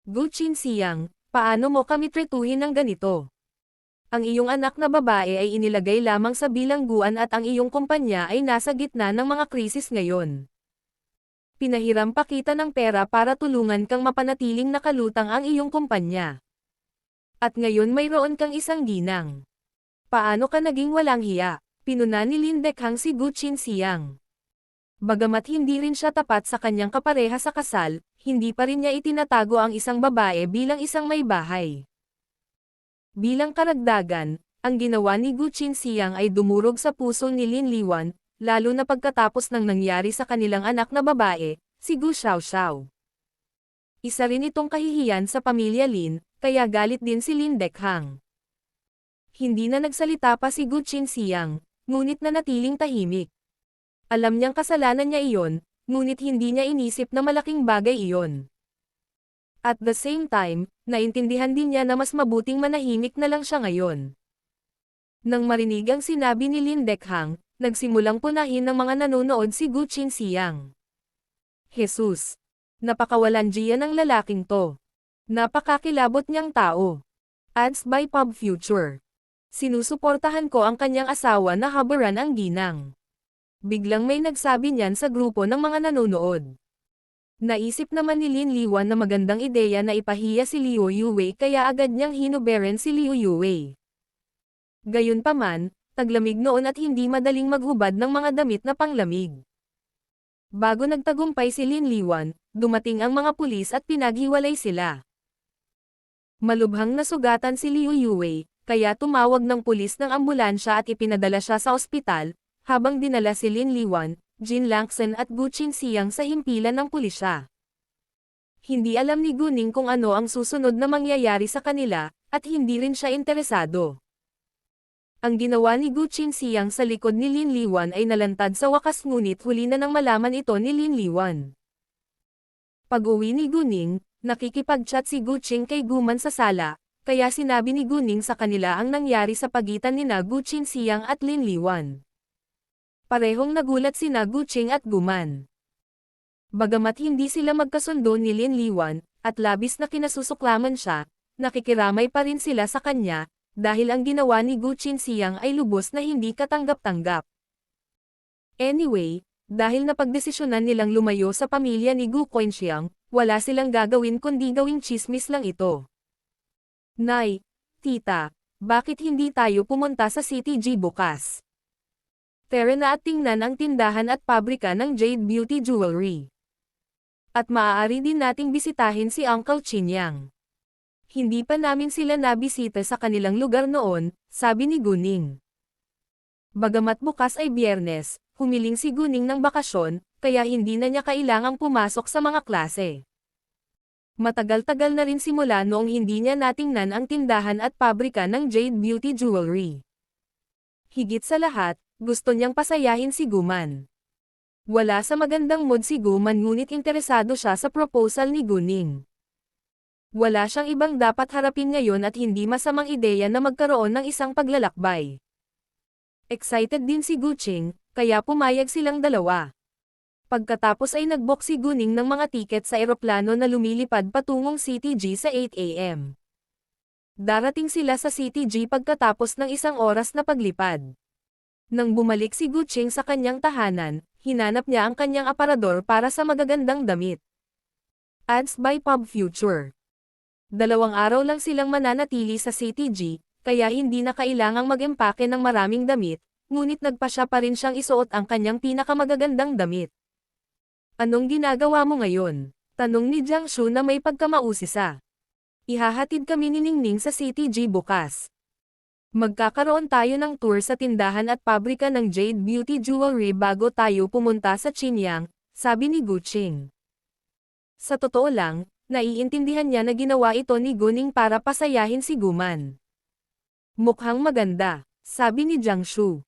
Gu Qinxiang, paano mo kami tretuhin ng ganito? Ang iyong anak na babae ay inilagay lamang sa bilangguan at ang iyong kumpanya ay nasa gitna ng mga krisis ngayon. Pinahiram pa kita ng pera para tulungan kang mapanatiling nakalutang ang iyong kumpanya. At ngayon mayroon kang isang ginang. Paano ka naging walang hiya? Pinuna ni Lin Dekhang si Gu Qinxiang. Bagamat hindi rin siya tapat sa kanyang kapareha sa kasal, hindi pa rin niya itinatago ang isang babae bilang isang may bahay. Bilang karagdagan, ang ginawa ni Gu Qinxiang ay dumurog sa puso ni Lin Liwan, lalo na pagkatapos ng nangyari sa kanilang anak na babae, si Gu Xiaoxiao. Isa rin itong kahihiyan sa pamilya Lin, kaya galit din si Lin Dekhang. Hindi na nagsalita pa si Gu Qinxiang, ngunit nanatiling tahimik. Alam niyang kasalanan niya iyon, ngunit hindi niya inisip na malaking bagay iyon. At the same time, naintindihan din niya na mas mabuting manahimik na lang siya ngayon. Nang marinig ang sinabi ni Lin Dekhang, nagsimulang punahin ng mga nanonood si Gu Qinxiang. Jesus! Napakawalanjiya ng lalaking to. Napakakilabot niyang tao. Ads by Pub Future. Sinusuportahan ko ang kanyang asawa na habaran ang ginang. Biglang may nagsabi niyan sa grupo ng mga nanonood. Naisip naman ni Lin Liwan na magandang ideya na ipahiya si Liu Yue kaya agad niyang hinuberen si Liu Yue. Gayunpaman, taglamig noon at hindi madaling maghubad ng mga damit na panglamig. Bago nagtagumpay si Lin Liwan, dumating ang mga pulis at pinaghiwalay sila. Malubhang nasugatan si Liu Yue, kaya tumawag ng pulis ng ambulansya at ipinadala siya sa ospital, habang dinala si Lin Liwan, Jin Langsen at Gu Qinxiang sa himpilan ng pulisya. Hindi alam ni Guning kung ano ang susunod na mangyayari sa kanila, at hindi rin siya interesado. Ang ginawa ni Gu Qinxiang sa likod ni Lin Liwan ay nalantad sa wakas ngunit huli na nang malaman ito ni Lin Liwan. Pag-uwi ni Guning, nakikipag-chat si Gu Qing kay Guman sa sala, kaya sinabi ni Guning sa kanila ang nangyari sa pagitan nina Gu Qinxiang at Lin Liwan. Parehong nagulat sina Gu Qing at Guman. Bagamat hindi sila magkasundo ni Lin Liwan, at labis na kinasusuklaman siya, nakikiramay pa rin sila sa kanya, dahil ang ginawa ni Gu Qinxiang ay lubos na hindi katanggap-tanggap. Anyway, dahil napagdesisyonan nilang lumayo sa pamilya ni Gu Qinxiang, wala silang gagawin kundi gawing tsismis lang ito. Nay, tita, bakit hindi tayo pumunta sa CTG bukas? Tara na at tingnan ang tindahan at pabrika ng Jade Beauty Jewelry. At maaari din nating bisitahin si Uncle Chinyang. Hindi pa namin sila nabisita sa kanilang lugar noon, sabi ni Guning. Bagamat bukas ay Biyernes, humiling si Guning ng bakasyon, kaya hindi na niya kailangang pumasok sa mga klase. Matagal-tagal na rin simula noong hindi niya natingnan ang tindahan at pabrika ng Jade Beauty Jewelry. Higit sa lahat, gusto niyang pasayahin si Guman. Wala sa magandang mood si Guman ngunit interesado siya sa proposal ni Guning. Wala siyang ibang dapat harapin ngayon at hindi masamang ideya na magkaroon ng isang paglalakbay. Excited din si Gu Qing, kaya pumayag silang dalawa. Pagkatapos ay nag-book si Guning ng mga tiket sa eroplano na lumilipad patungong CTG sa 8 AM. Darating sila sa CTG pagkatapos ng isang oras na paglipad. Nang bumalik si Gu Qing sa kanyang tahanan, hinanap niya ang kanyang aparador para sa magagandang damit. Ads by Pub Future. 2 araw lang silang mananatili sa CTG, kaya hindi na kailangang mag-empake ng maraming damit, ngunit nagpasya pa rin siyang isuot ang kanyang pinakamagagandang damit. Anong ginagawa mo ngayon? Tanong ni Jiang Shu na may pagkamausisa. Ihahatid kami ni Ningning sa CTG bukas. Magkakaroon tayo ng tour sa tindahan at pabrika ng Jade Beauty Jewelry bago tayo pumunta sa Chinyang, sabi ni Gu Qing. Sa totoo lang, naiintindihan niya na ginawa ito ni Guning para pasayahin si Guman. Mukhang maganda, sabi ni Jiang Shu.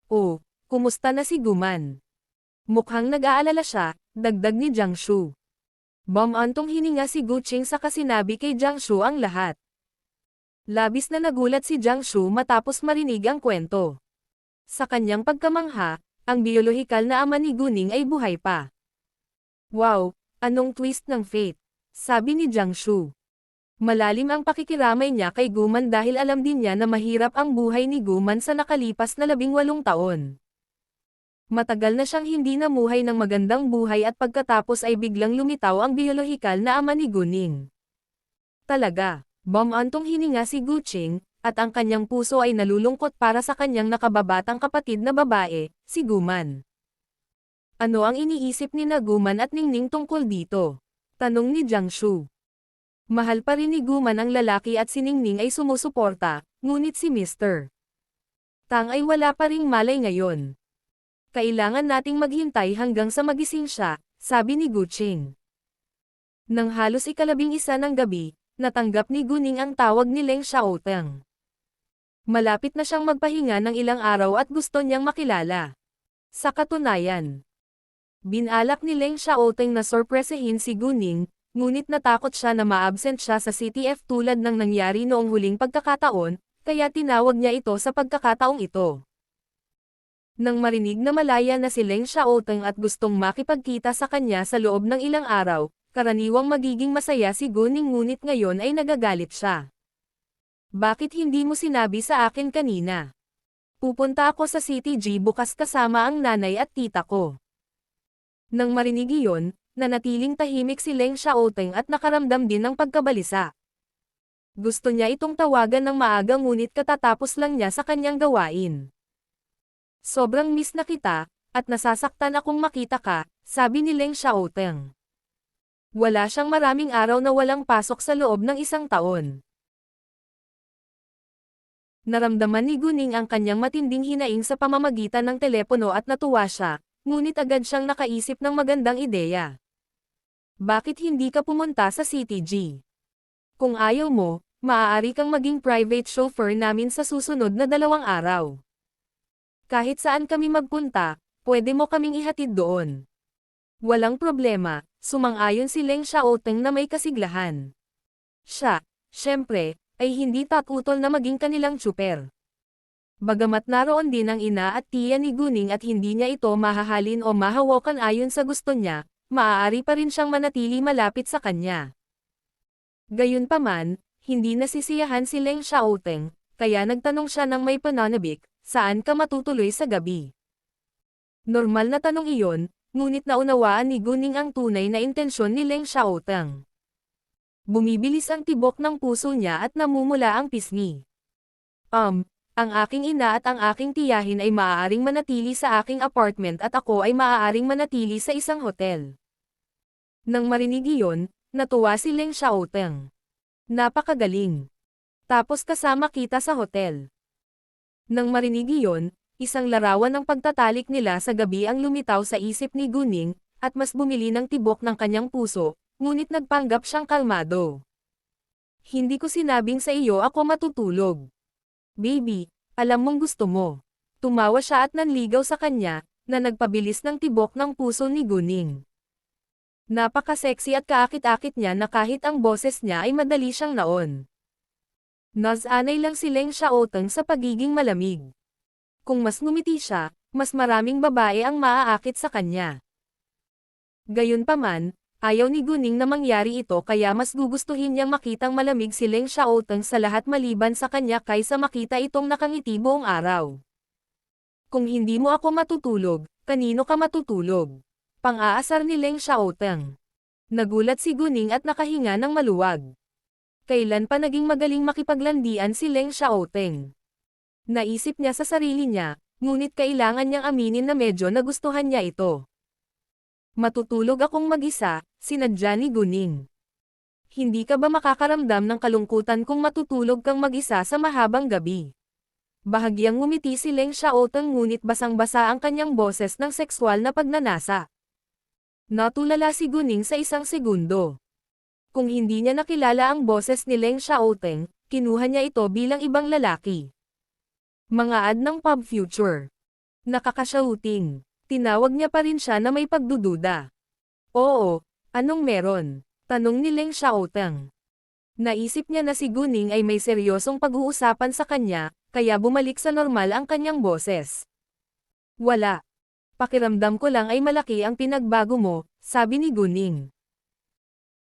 Oh, kumusta na si Guman? Mukhang nag-aalala siya, dagdag ni Jiang Shu. Bumantong hininga si Gu Qing saka sinabi kay Jiang Shu ang lahat. Labis na nagulat si Jiang Shu matapos marinig ang kwento. Sa kanyang pagkamangha, ang biolohikal na ama ni Guning ay buhay pa. Wow, anong twist ng fate, sabi ni Jiang Shu. Malalim ang pakikiramay niya kay Guman dahil alam din niya na mahirap ang buhay ni Guman sa nakalipas na 18 taon. Matagal na siyang hindi namuhay ng magandang buhay at pagkatapos ay biglang lumitaw ang biolohikal na ama ni Guning. Talaga. Bumantong hininga si Gu Qing, at ang kanyang puso ay nalulungkot para sa kanyang nakababatang kapatid na babae, si Guman. Ano ang iniisip ni na Guman at Ningning tungkol dito? Tanong ni Jiang Shu. Mahal pa rin ni Guman ang lalaki at si Ningning ay sumusuporta, ngunit si Mr. Tang ay wala pa ring malay ngayon. Kailangan nating maghintay hanggang sa magising siya, sabi ni Gu Qing. Nang halos 11 ng gabi, natanggap ni Guning ang tawag ni Leng Xiaoteng. Malapit na siyang magpahinga ng ilang araw at gusto niyang makilala. Sa katunayan, binalak ni Leng Xiaoteng na sorpresahin si Guning, ngunit natakot siya na ma-absent siya sa CTF tulad ng nangyari noong huling pagkakataon, kaya tinawag niya ito sa pagkakataong ito. Nang marinig na malaya na si Leng Xiaoteng at gustong makipagkita sa kanya sa loob ng ilang araw, karaniwang magiging masaya si Guning ngunit ngayon ay nagagalit siya. Bakit hindi mo sinabi sa akin kanina? Pupunta ako sa CTG bukas kasama ang nanay at tita ko. Nang marinig iyon, nanatiling tahimik si Leng Xiaoteng at nakaramdam din ng pagkabalisa. Gusto niya itong tawagan ng maaga ngunit katatapos lang niya sa kanyang gawain. Sobrang miss na kita, at nasasaktan akong makita ka, sabi ni Leng Xiaoteng. Wala siyang maraming araw na walang pasok sa loob ng isang taon. Naramdaman ni Guning ang kanyang matinding hinaing sa pamamagitan ng telepono at natuwa siya, ngunit agad siyang nakaisip ng magandang ideya. Bakit hindi ka pumunta sa CTG? Kung ayaw mo, maaari kang maging private chauffeur namin sa susunod na 2 araw. Kahit saan kami magpunta, pwede mo kaming ihatid doon. Walang problema, sumang-ayon si Leng Xiaoteng na may kasiglahan. Siya, syempre, ay hindi tatutol na maging kanilang tsuper. Bagamat naroon din ang ina at tiya ni Guning at hindi niya ito mahahalin o mahawakan ayon sa gusto niya, maaari pa rin siyang manatili malapit sa kanya. Gayunpaman, hindi nasisiyahan si Leng Xiaoteng, kaya nagtanong siya ng may pananabik, saan ka matutuloy sa gabi? Normal na tanong iyon, ngunit naunawaan ni Guning ang tunay na intensyon ni Leng Xiaoteng. Bumibilis ang tibok ng puso niya at namumula ang pisngi. Ang aking ina at ang aking tiyahin ay maaaring manatili sa aking apartment at ako ay maaaring manatili sa isang hotel. Nang marinig iyon, natuwa si Leng Xiaoteng. Napakagaling. Tapos kasama kita sa hotel. Nang marinig iyon, isang larawan ng pagtatalik nila sa gabi ang lumitaw sa isip ni Guning, at mas bumili ng tibok ng kanyang puso, ngunit nagpanggap siyang kalmado. Hindi ko sinabing sa iyo ako matutulog. Baby, alam mong gusto mo. Tumawa siya at nanligaw sa kanya, na nagpabilis ng tibok ng puso ni Guning. Napaka-sexy at kaakit-akit niya na kahit ang boses niya ay madali siyang naon. Nasanay lang si Leng Xiaoteng sa pagiging malamig. Kung mas ngumiti siya, mas maraming babae ang maaakit sa kanya. Gayunpaman, ayaw ni Guning na mangyari ito kaya mas gugustuhin niyang makitang malamig si Leng Xiaoteng sa lahat maliban sa kanya kaysa makita itong nakangiti buong araw. Kung hindi mo ako matutulog, kanino ka matutulog? Pang-aasar ni Leng Xiaoteng. Nagulat si Guning at nakahinga ng maluwag. Kailan pa naging magaling makipaglandian si Leng Xiaoteng? Naisip niya sa sarili niya, ngunit kailangan niyang aminin na medyo nagustuhan niya ito. Matutulog akong mag-isa, sinadya ni Guning. Hindi ka ba makakaramdam ng kalungkutan kung matutulog kang mag-isa sa mahabang gabi? Bahagyang ngumiti si Leng Xiaoteng ngunit basang-basa ang kanyang boses ng sexual na pagnanasa. Natulala si Guning sa isang segundo. Kung hindi niya nakilala ang boses ni Leng Xiaoteng, kinuha niya ito bilang ibang lalaki. Mga ad ng Pub Future. Nakakashouting. Tinawag niya pa rin siya na may pagdududa. Oo, anong meron? Tanong ni Leng Xiaoteng. Naisip niya na si Guning ay may seryosong pag-uusapan sa kanya, kaya bumalik sa normal ang kanyang boses. Wala. Pakiramdam ko lang ay malaki ang pinagbago mo, sabi ni Guning.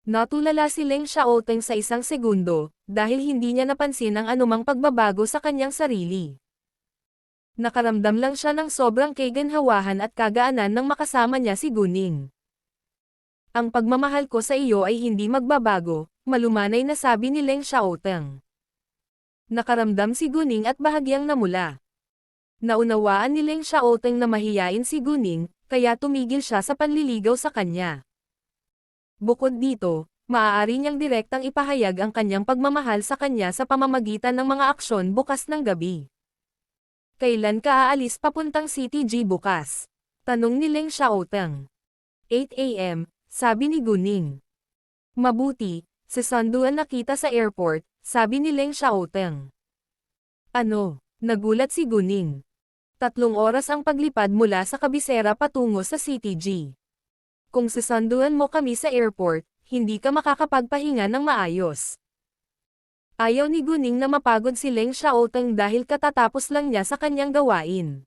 Natulala si Leng Xiaoteng sa isang segundo, dahil hindi niya napansin ang anumang pagbabago sa kanyang sarili. Nakaramdam lang siya ng sobrang kaginhawahan at kagaanan nang makasama niya si Guning. Ang pagmamahal ko sa iyo ay hindi magbabago, malumanay na sabi ni Leng Xiaoteng. Nakaramdam si Guning at bahagyang namula. Naunawaan ni Leng Xiaoteng na mahiyain si Guning, kaya tumigil siya sa panliligaw sa kanya. Bukod dito, maaari niyang direktang ipahayag ang kanyang pagmamahal sa kanya sa pamamagitan ng mga aksyon bukas ng gabi. Kailan ka aalis papuntang CTG bukas? Tanong ni Leng Xiaoteng. 8 AM, sabi ni Guning. Mabuti, sasanduan na kita sa airport, sabi ni Leng Xiaoteng. Ano? Nagulat si Guning. 3 oras ang paglipad mula sa kabisera patungo sa CTG. Kung sasanduan mo kami sa airport, hindi ka makakapagpahinga ng maayos. Ayaw ni Guning na mapagod si Leng Xiaoteng dahil katatapos lang niya sa kanyang gawain.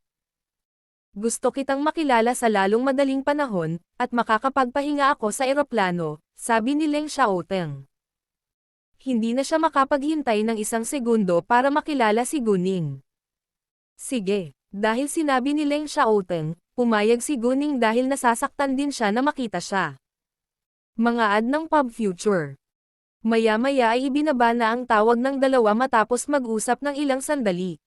Gusto kitang makilala sa lalong madaling panahon, at makakapagpahinga ako sa eroplano, sabi ni Leng Xiaoteng. Hindi na siya makapaghintay ng 1 segundo para makilala si Guning. Sige, dahil sinabi ni Leng Xiaoteng, pumayag si Guning dahil nasasaktan din siya na makita siya. Mga ad ng Pub Future. Maya-maya ay ibinaba na ang tawag ng dalawa matapos mag-usap ng ilang sandali.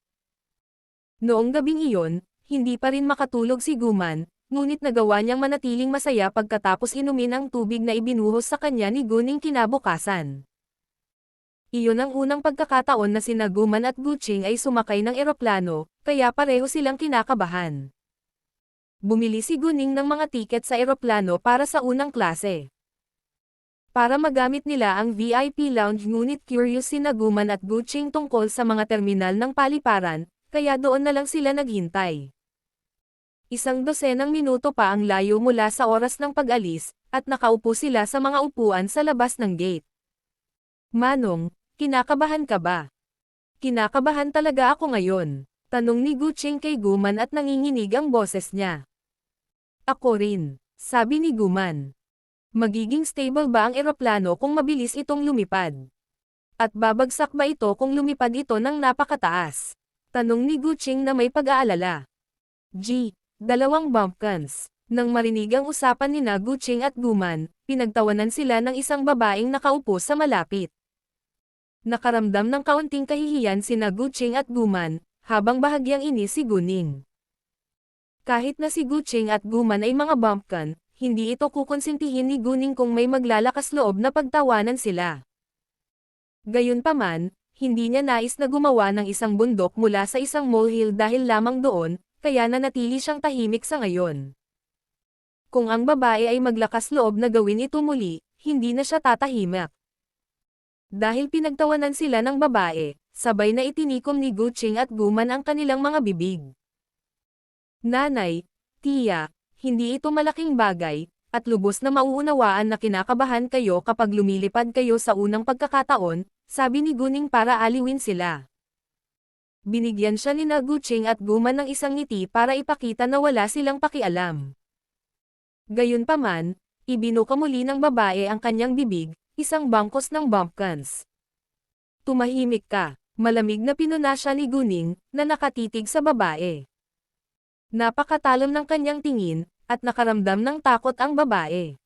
Noong gabing iyon, hindi pa rin makatulog si Guman, ngunit nagawa niyang manatiling masaya pagkatapos inumin ang tubig na ibinuhos sa kanya ni Guning kinabukasan. Iyon ang unang pagkakataon na sina Guman at Guching ay sumakay ng eroplano, kaya pareho silang kinakabahan. Bumili si Guning ng mga tiket sa eroplano para sa unang klase. Para magamit nila ang VIP lounge, ngunit curious sina Guman at Guching tungkol sa mga terminal ng paliparan, kaya doon na lang sila naghintay. Isang dosenang minuto pa ang layo mula sa oras ng pag-alis, at nakaupo sila sa mga upuan sa labas ng gate. Manong, kinakabahan ka ba? Kinakabahan talaga ako ngayon, tanong ni Guching kay Guman at nanginginig ang boses niya. Ako rin, sabi ni Guman. Magiging stable ba ang eroplano kung mabilis itong lumipad? At babagsak ba ito kung lumipad ito ng napakataas? Tanong ni Guching na may pag-aalala. Dalawang bumpkins. Nang marinig ang usapan ni Guching at Guman, pinagtawanan sila ng isang babaeng nakaupo sa malapit. Nakaramdam ng kaunting kahihiyan sina Guching at Guman, habang bahagyang inis si Guning. Kahit na si Guching at Guman ay mga bumpkin, hindi ito kukonsintihin ni Guning kung may maglalakas loob na pagtawanan sila. Gayunpaman, hindi niya nais na gumawa ng isang bundok mula sa isang molehill dahil lamang doon, kaya nanatili siyang tahimik sa ngayon. Kung ang babae ay maglakas loob na gawin ito muli, hindi na siya tatahimik. Dahil pinagtawanan sila ng babae, sabay na itinikom ni Guching at Guman ang kanilang mga bibig. Nanay, tiya, hindi ito malaking bagay, at lubos na mauunawaan na kinakabahan kayo kapag lumilipad kayo sa unang pagkakataon, sabi ni Guning para aliwin sila. Binigyan siya ni Guching at Guman ng isang ngiti para ipakita na wala silang pakialam. Gayunpaman, ibinuka muli ng babae ang kanyang bibig, isang bangkos ng bumpkins. Tumahimik ka, malamig na pinuna siya ni Guning, na nakatitig sa babae. Napakatalam ng kanyang tingin, at nakaramdam ng takot ang babae.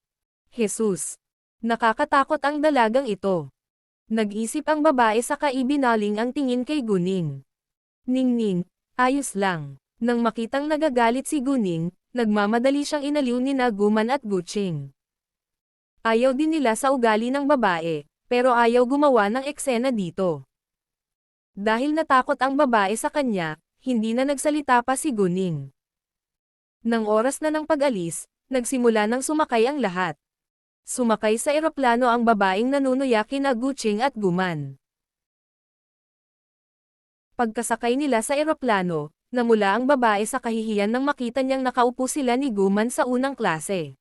Jesus! Nakakatakot ang dalagang ito. Nag-isip ang babae saka ibinaling ang tingin kay Guning. Ningning, ayos lang. Nang makitang nagagalit si Guning, nagmamadali siyang inaliw ni Guman at Guching. Ayaw din nila sa ugali ng babae, pero ayaw gumawa ng eksena dito. Dahil natakot ang babae sa kanya, hindi na nagsalita pa si Guning. Nang oras na ng pag-alis, nagsimula ng sumakay ang lahat. Sumakay sa eroplano ang babaeng nanunuya kina Guching at Guman. Pagkasakay nila sa eroplano, namula ang babae sa kahihiyan nang makita niyang nakaupo sila ni Guman sa unang klase.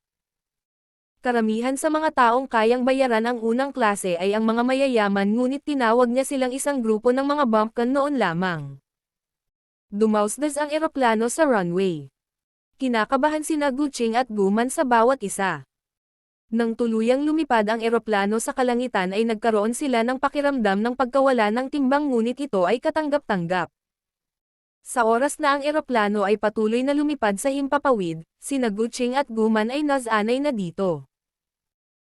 Karamihan sa mga taong kayang bayaran ang unang klase ay ang mga mayayaman, ngunit tinawag niya silang isang grupo ng mga bumpkin noon lamang. Dumausdas ang eroplano sa runway. Kinakabahan sina Guching at Guman sa bawat isa. Nang tuluyang lumipad ang eroplano sa kalangitan ay nagkaroon sila ng pakiramdam ng pagkawala ng timbang, ngunit ito ay katanggap-tanggap. Sa oras na ang eroplano ay patuloy na lumipad sa himpapawid, sina Guching at Guman ay nasanay na dito.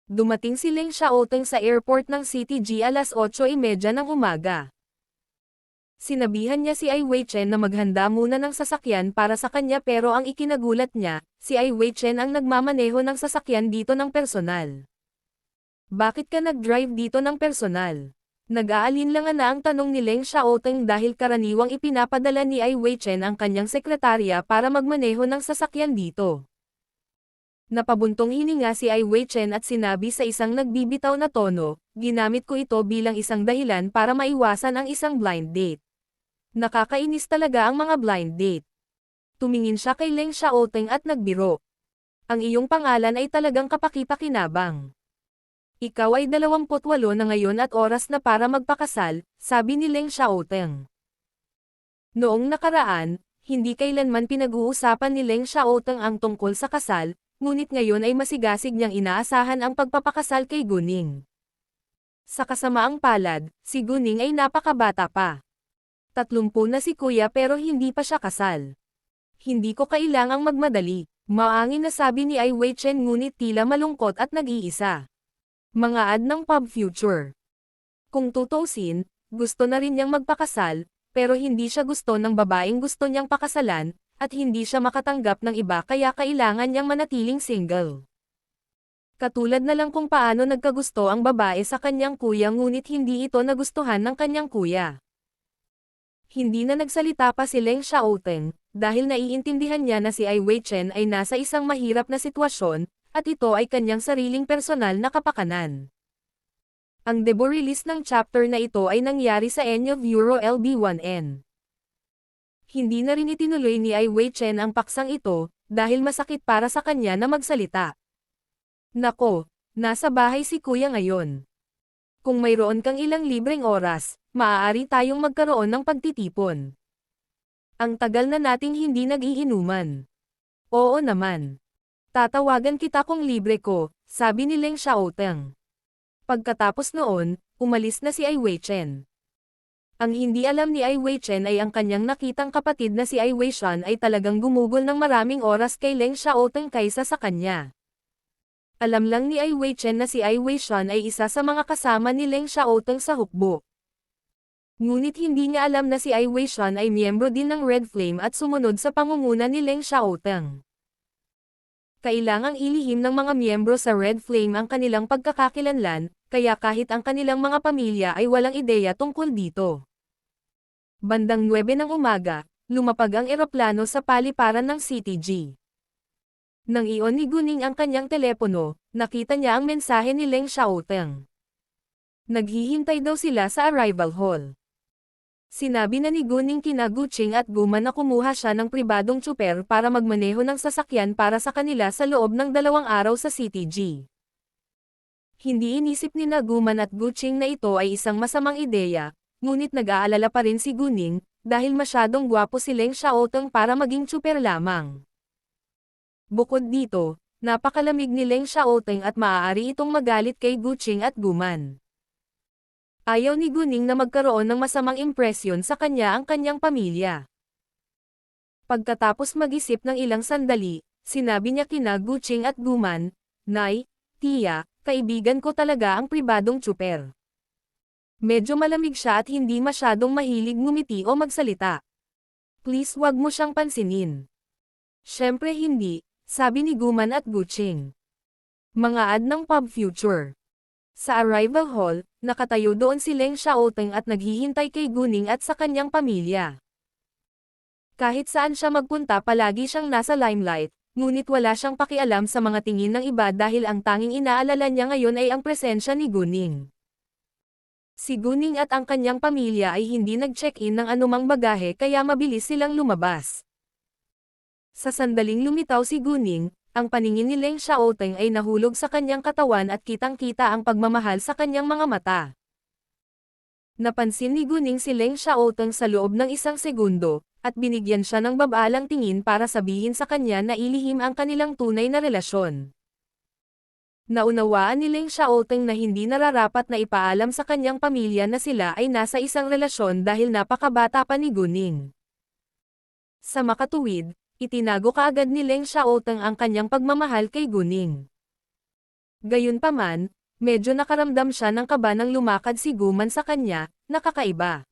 Dumating si Leng Xiaoteng sa airport ng CTG alas 8:30 ng umaga. Sinabihan niya si Ai Weichen na maghanda muna ng sasakyan para sa kanya, pero ang ikinagulat niya, si Ai Weichen ang nagmamaneho ng sasakyan dito ng personal. Bakit ka nag-drive dito ng personal? Nag-aalinlangan na ang tanong ni Leng Xiaoteng dahil karaniwang ipinapadala ni Ai Weichen ang kanyang sekretarya para magmaneho ng sasakyan dito. Napabuntong hininga si Ai Weichen at sinabi sa isang nagbibitaw na tono, ginamit ko ito bilang isang dahilan para maiwasan ang isang blind date. Nakakainis talaga ang mga blind date. Tumingin siya kay Leng Xiaoteng at nagbiro. Ang iyong pangalan ay talagang kapaki-pakinabang. Ikaw ay 28 na ngayon at oras na para magpakasal, sabi ni Leng Xiaoteng. Noong nakaraan, hindi kailanman pinag-uusapan ni Leng Xiaoteng ang tungkol sa kasal, ngunit ngayon ay masigasig niyang inaasahan ang pagpapakasal kay Guning. Sa kasamaang palad, si Guning ay napakabata pa. 30 na si kuya pero hindi pa siya kasal. Hindi ko kailangang magmadali. Maangin na sabi ni Ai Weichen ngunit tila malungkot at nag-iisa. Mga ad ng pub future. Kung tutuusin, gusto na rin niyang magpakasal, pero hindi siya gusto ng babaeng gusto niyang pakasalan, at hindi siya makatanggap ng iba kaya kailangan niyang manatiling single. Katulad na lang kung paano nagkagusto ang babae sa kanyang kuya ngunit hindi ito nagustuhan ng kanyang kuya. Hindi na nagsalita pa si Leng Xiaoteng, dahil naiintindihan niya na si Ai Weichen ay nasa isang mahirap na sitwasyon, at ito ay kanyang sariling personal na kapakanan. Ang debut release ng chapter na ito ay nangyari sa end of Euro LB1N. Hindi na rin itinuloy ni Ai Weichen ang paksang ito, dahil masakit para sa kanya na magsalita. Nako, nasa bahay si kuya ngayon. Kung mayroon kang ilang libreng oras, maaari tayong magkaroon ng pagtitipon. Ang tagal na nating hindi nag-iinuman. Oo naman. Tatawagan kita kung libre ko, sabi ni Leng Xiaoteng. Pagkatapos noon, umalis na si Ai Weichen. Ang hindi alam ni Ai Weichen ay ang kanyang nakitang kapatid na si Ai Weishan ay talagang gumugol ng maraming oras kay Leng Xiaoteng kaysa sa kanya. Alam lang ni Ai Weichen na si Ai Weishan ay isa sa mga kasama ni Leng Xiaoteng sa hukbo. Ngunit hindi niya alam na si Ai Weishan ay miyembro din ng Red Flame at sumunod sa pangunguna ni Leng Xiaoteng. Kailangang ilihim ng mga miyembro sa Red Flame ang kanilang pagkakakilanlan, kaya kahit ang kanilang mga pamilya ay walang ideya tungkol dito. Bandang 9 ng umaga, lumapag ang eroplano sa paliparan ng CTG. Nang iyon ni Guning ang kanyang telepono, nakita niya ang mensahe ni Leng Xiaoteng. Naghihintay daw sila sa arrival hall. Sinabi na ni Guning kina Guqing at Guman na kumuha siya ng pribadong tsuper para magmaneho ng sasakyan para sa kanila sa loob ng 2 araw sa CTG. Hindi inisip ni Guman at Guqing na ito ay isang masamang ideya, ngunit nag-aalala pa rin si Guning, dahil masyadong gwapo si Leng Xiaoteng para maging tsuper lamang. Bukod dito, napakalamig ni Leng Xiaoteng at maaari itong magalit kay Guqing at Guman. Ayaw ni Guning na magkaroon ng masamang impresyon sa kanya ang kanyang pamilya. Pagkatapos mag-isip ng ilang sandali, sinabi niya kina Guqing at Guman, "Nay, Tia, kaibigan ko talaga ang pribadong tsuper." Medyo malamig siya at hindi masyadong mahilig ngumiti o magsalita. "Please wag mo siyang pansinin." "Syempre hindi," sabi ni Guman at Guqing. Mga ad ng pub future. Sa arrival hall, nakatayo doon si Leng Xiaoteng at naghihintay kay Guning at sa kanyang pamilya. Kahit saan siya magpunta palagi siyang nasa limelight, ngunit wala siyang pakialam sa mga tingin ng iba dahil ang tanging inaalala niya ngayon ay ang presensya ni Guning. Si Guning at ang kanyang pamilya ay hindi nag-check-in ng anumang bagahe kaya mabilis silang lumabas. Sa sandaling lumitaw si Guning, ang paningin ni Leng Xiaoteng ay nahulog sa kanyang katawan at kitang-kita ang pagmamahal sa kanyang mga mata. Napansin ni Guning si Leng Xiaoteng sa loob ng 1 segundo, at binigyan siya ng babalang tingin para sabihin sa kanya na ilihim ang kanilang tunay na relasyon. Naunawaan ni Leng Xiaoteng na hindi nararapat na ipaalam sa kanyang pamilya na sila ay nasa isang relasyon dahil napakabata pa ni Guning. Sa makatuwid, itinago kaagad ni Leng Xiaoteng ang kanyang pagmamahal kay Guning. Gayunpaman, medyo nakaramdam siya ng kaba nang lumakad si Guman sa kanya, nakakaiba.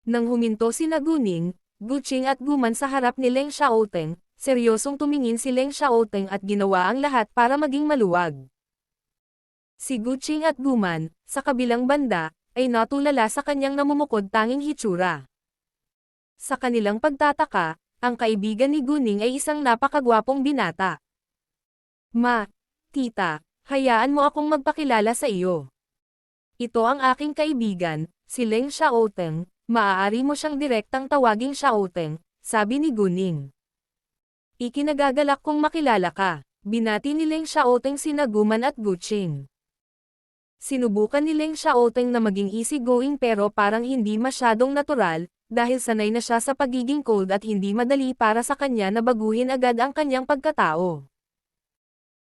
Nang huminto sina Guning, Guqing at Guman sa harap ni Leng Xiaoteng, seryosong tumingin si Leng Xiaoteng at ginawa ang lahat para maging maluwag. Si Guqing at Guman, sa kabilang banda, ay natulala sa kanyang namumukod tanging hitsura. Sa kanilang pagtataka, ang kaibigan ni Guning ay isang napakagwapong binata. "Ma, tita, hayaan mo akong magpakilala sa iyo. Ito ang aking kaibigan, si Leng Xiaoteng, maaari mo siyang direktang tawaging Xiaoteng," sabi ni Guning. "Ikinagagalak kong makilala ka," binati ni Leng Xiaoteng sina Guman at Guqing. Sinubukan ni Leng Xiaoteng na maging easygoing pero parang hindi masyadong natural, dahil sanay na siya sa pagiging cold at hindi madali para sa kanya na baguhin agad ang kanyang pagkatao.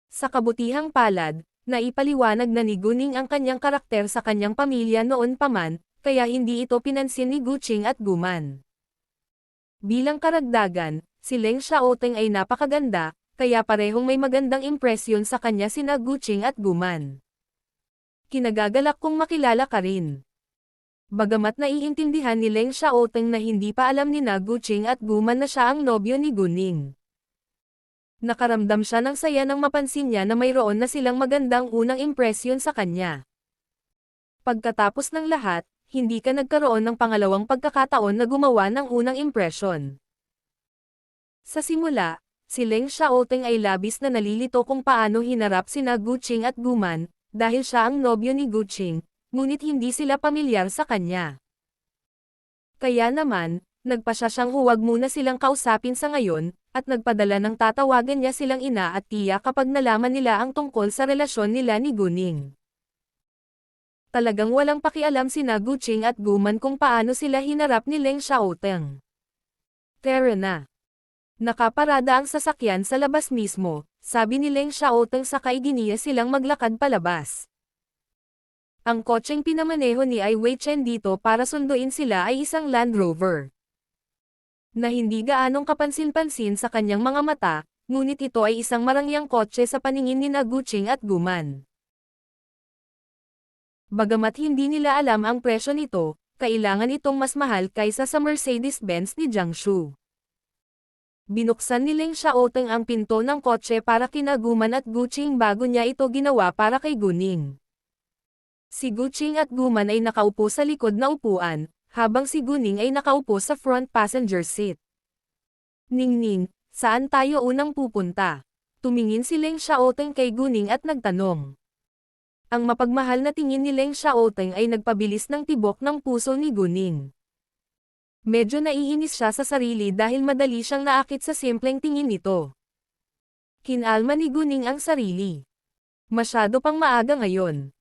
Sa kabutihang palad, naipaliwanag na ni Guning ang kanyang karakter sa kanyang pamilya noon pa man, kaya hindi ito pinansin ni Guqing at Guman. Bilang karagdagan, si Leng Xiaoteng ay napakaganda, kaya parehong may magandang impresyon sa kanya sina Guqing at Guman. Kinagagalak kong makilala ka rin. Bagamat naiintindihan ni Leng Xiaoteng na hindi pa alam ni Guqing at Guman na siya ang nobyo ni Guning. Nakaramdam siya ng saya nang mapansin niya na mayroon na silang magandang unang impresyon sa kanya. Pagkatapos ng lahat, hindi ka nagkaroon ng pangalawang pagkakataon na gumawa ng unang impresyon. Sa simula, si Leng Xiaoteng ay labis na nalilito kung paano hinarap sina Guqing at Guman, dahil siya ang nobyo ni Guqing, ngunit hindi sila pamilyar sa kanya. Kaya naman, nagpasya siyang huwag muna silang kausapin sa ngayon, at nagpadala ng tatawagan niya silang ina at tiya kapag nalaman nila ang tungkol sa relasyon nila ni Guning. Talagang walang pakialam sina Guqing at Guman kung paano sila hinarap ni Leng Xiaoteng. Tara na. Nakaparada ang sasakyan sa labas mismo, sabi ni Leng Xiaoteng sakay giniya silang maglakad palabas. Ang kotseng pinamaneho ni Ai Weichen dito para sunduin sila ay isang Land Rover. Na hindi gaanong kapansin-pansin sa kanyang mga mata, ngunit ito ay isang marangyang kotse sa paningin ni Guqing at Guman. Bagamat hindi nila alam ang presyo nito, kailangan itong mas mahal kaysa sa Mercedes-Benz ni Jiangsu. Binuksan ni Leng Xiaoteng ang pinto ng kotse para kina Guman at Guqing bago niya ito ginawa para kay Guning. Si Guqing at Guman ay nakaupo sa likod na upuan, habang si Guning ay nakaupo sa front passenger seat. Ningning, saan tayo unang pupunta? Tumingin si Leng Xiaoteng kay Guning at nagtanong. Ang mapagmahal na tingin ni Leng Xiaoteng ay nagpabilis ng tibok ng puso ni Guning. Medyo naiinis siya sa sarili dahil madali siyang naakit sa simpleng tingin nito. Kinalma ni Guning ang sarili. Masyado pang maaga ngayon.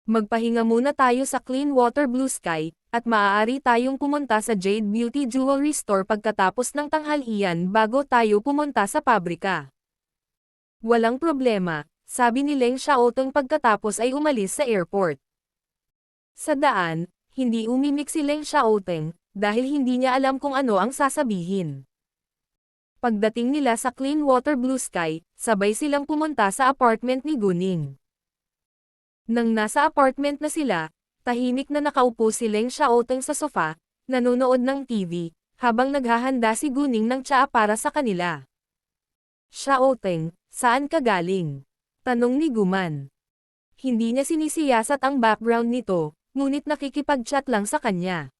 Magpahinga muna tayo sa Clean Water Blue Sky, at maaari tayong pumunta sa Jade Beauty Jewelry Store pagkatapos ng tanghalian bago tayo pumunta sa pabrika. Walang problema, sabi ni Leng Xiaoteng pagkatapos ay umalis sa airport. Sa daan, hindi umimik si Leng Xiaoteng, dahil hindi niya alam kung ano ang sasabihin. Pagdating nila sa Clean Water Blue Sky, sabay silang pumunta sa apartment ni Guning. Nang nasa apartment na sila, tahimik na nakaupo si Leng Xiaoteng sa sofa, nanonood ng TV, habang naghahanda si Guning ng tsaa para sa kanila. Xiaoteng, saan ka galing? Tanong ni Guman. Hindi niya sinisiyasat ang background nito, ngunit nakikipag-chat lang sa kanya.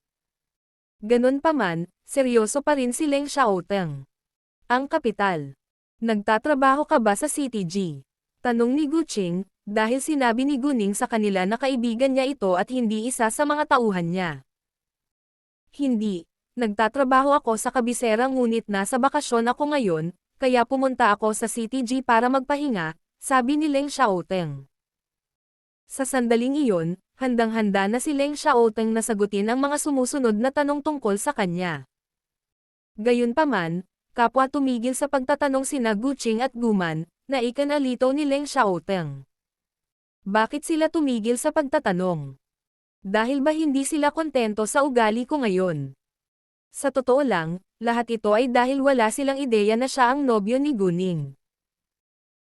Ganon pa man, seryoso pa rin si Leng Xiaoteng. Ang kapital. Nagtatrabaho ka ba sa CTG? Tanong ni Guqing, dahil sinabi ni Guning sa kanila na kaibigan niya ito at hindi isa sa mga tauhan niya. Hindi, nagtatrabaho ako sa kabisera ngunit nasa bakasyon ako ngayon, kaya pumunta ako sa CTG para magpahinga, sabi ni Leng Xiaoteng. Sa sandaling iyon, handang-handa na si Leng Xiaoteng na sagutin ang mga sumusunod na tanong tungkol sa kanya. Gayunpaman, kapwa tumigil sa pagtatanong sina Guqing at Guman, na ikanalito ni Leng Xiaoteng. Bakit sila tumigil sa pagtatanong? Dahil ba hindi sila kontento sa ugali ko ngayon? Sa totoo lang, lahat ito ay dahil wala silang ideya na siya ang nobyo ni Guning.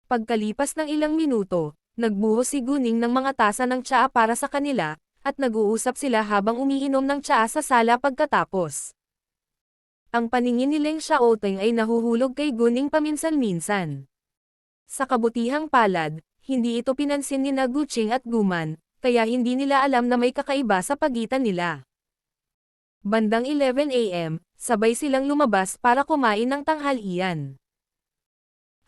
Pagkalipas ng ilang minuto, nagbuhos si Guning ng mga tasa ng tsaa para sa kanila, at nag-uusap sila habang umiinom ng tsaa sa sala pagkatapos. Ang paningin ni Leng Xiaoteng ay nahuhulog kay Guning paminsan-minsan. Sa kabutihang palad, hindi ito pinansin ni Guqing at Guman, kaya hindi nila alam na may kakaiba sa pagitan nila. Bandang 11 AM, sabay silang lumabas para kumain ng tanghalian.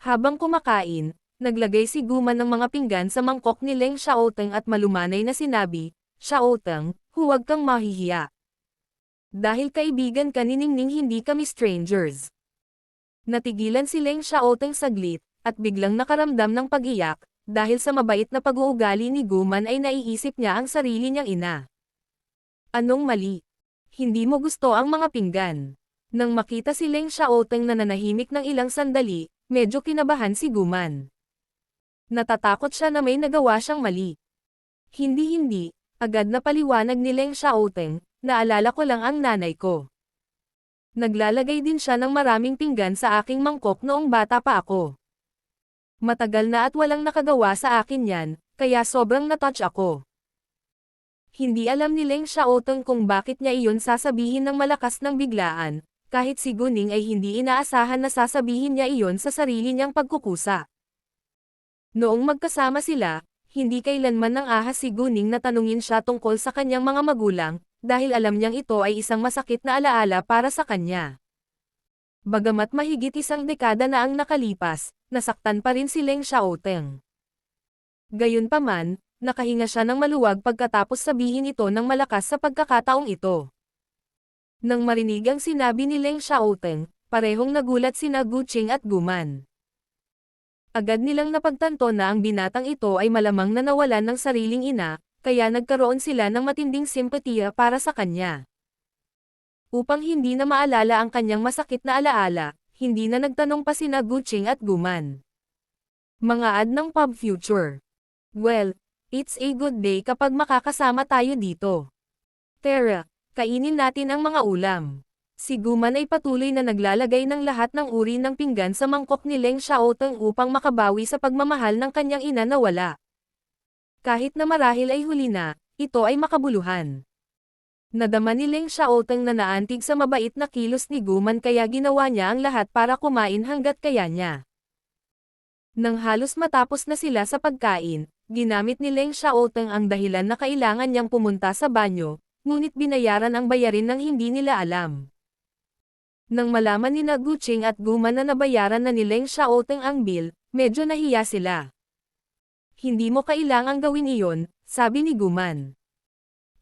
Habang kumakain, naglagay si Guman ng mga pinggan sa mangkok ni Leng Xiaoteng at malumanay na sinabi, Xiaoteng, huwag kang mahihiya. Dahil kaibigan ka ni Ningning hindi kami strangers. Natigilan si Leng Xiaoteng saglit, at biglang nakaramdam ng pag-iyak, dahil sa mabait na pag-uugali ni Guman ay naiisip niya ang sarili niyang ina. Anong mali? Hindi mo gusto ang mga pinggan. Nang makita si Leng Xiaoteng na nanahimik ng ilang sandali, medyo kinabahan si Guman. Natatakot siya na may nagawa siyang mali. Hindi, agad na paliwanag ni Leng Xiaoteng, naalala ko lang ang nanay ko. Naglalagay din siya ng maraming pinggan sa aking mangkok noong bata pa ako. Matagal na at walang nakagawa sa akin yan, kaya sobrang natouch ako. Hindi alam ni Leng Xiaoteng kung bakit niya iyon sasabihin ng malakas ng biglaan, kahit si Guning ay hindi inaasahan na sasabihin niya iyon sa sarili niyang pagkukusa. Noong magkasama sila, hindi kailanman nang ahas si Guning na tanungin siya tungkol sa kanyang mga magulang, dahil alam niyang ito ay isang masakit na alaala para sa kanya. Bagamat mahigit isang dekada na ang nakalipas, nasaktan pa rin si Leng Xiaoteng. Gayunpaman, nakahinga siya ng maluwag pagkatapos sabihin ito ng malakas sa pagkakataong ito. Nang marinig ang sinabi ni Leng Xiaoteng, parehong nagulat sina Guqing at Guman. Agad nilang napagtanto na ang binatang ito ay malamang na nawalan ng sariling ina, kaya nagkaroon sila ng matinding simpatiya para sa kanya. Upang hindi na maalala ang kanyang masakit na alaala, hindi na nagtanong pa sina Guqing at Guman. Mga ad ng pub future. Well, it's a good day kapag makakasama tayo dito. Tara, kainin natin ang mga ulam. Si Guman ay patuloy na naglalagay ng lahat ng uri ng pinggan sa mangkok ni Leng Xiaoteng upang makabawi sa pagmamahal ng kanyang ina na wala. Kahit na marahil ay huli na, ito ay makabuluhan. Nadama ni Leng Xiaoteng na naantig sa mabait na kilos ni Guman kaya ginawa niya ang lahat para kumain hanggat kaya niya. Nang halos matapos na sila sa pagkain, ginamit ni Leng Xiaoteng ang dahilan na kailangan niyang pumunta sa banyo, ngunit binayaran ang bayarin ng hindi nila alam. Nang malaman ni Guqing at Guman na nabayaran na ni Leng Xiaoteng ang bill, medyo nahiya sila. Hindi mo kailangang gawin iyon, sabi ni Guman.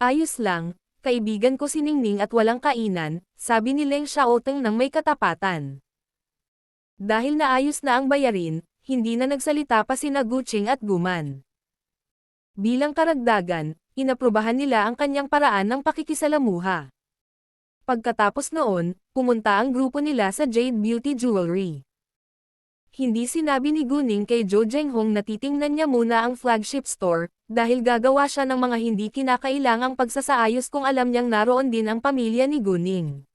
Ayos lang, kaibigan ko si Ningning at walang kainan, sabi ni Leng Xiaoteng nang may katapatan. Dahil naayos na ang bayarin, hindi na nagsalita pa sina Guqing at Guman. Bilang karagdagan, inaprubahan nila ang kanyang paraan ng pakikisalamuha. Pagkatapos noon, pumunta ang grupo nila sa Jade Beauty Jewelry. Hindi sinabi ni Guning kay Zhou Zhenghong na titingnan niya muna ang flagship store, dahil gagawa siya ng mga hindi kinakailangang pagsasaayos kung alam niyang naroon din ang pamilya ni Guning.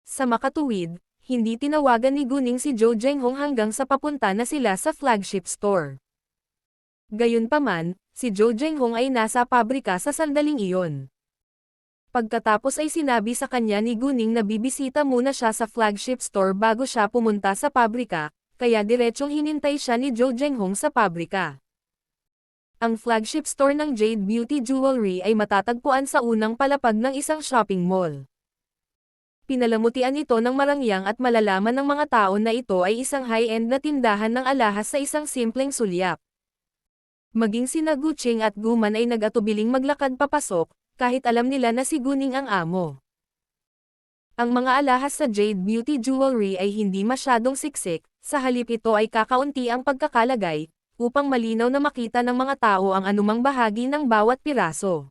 Sa makatuwid, hindi tinawagan ni Guning si Zhou Zhenghong hanggang sa papunta na sila sa flagship store. Gayunpaman, si Zhou Zhenghong ay nasa pabrika sa sandaling iyon. Pagkatapos ay sinabi sa kanya ni Guning na bibisita muna siya sa flagship store bago siya pumunta sa pabrika, kaya diretsyong hinintay siya ni Zhou Zhenghong sa pabrika. Ang flagship store ng Jade Beauty Jewelry ay matatagpuan sa unang palapag ng isang shopping mall. Pinalamutian ito ng marangyang at malalaman ng mga tao na ito ay isang high-end na tindahan ng alahas sa isang simpleng sulyap. Maging sina Guqing at Guman ay nag-atubiling maglakad papasok, kahit alam nila na si Guning ang amo. Ang mga alahas sa Jade Beauty Jewelry ay hindi masyadong siksik, sa halip ito ay kakaunti ang pagkakalagay, upang malinaw na makita ng mga tao ang anumang bahagi ng bawat piraso.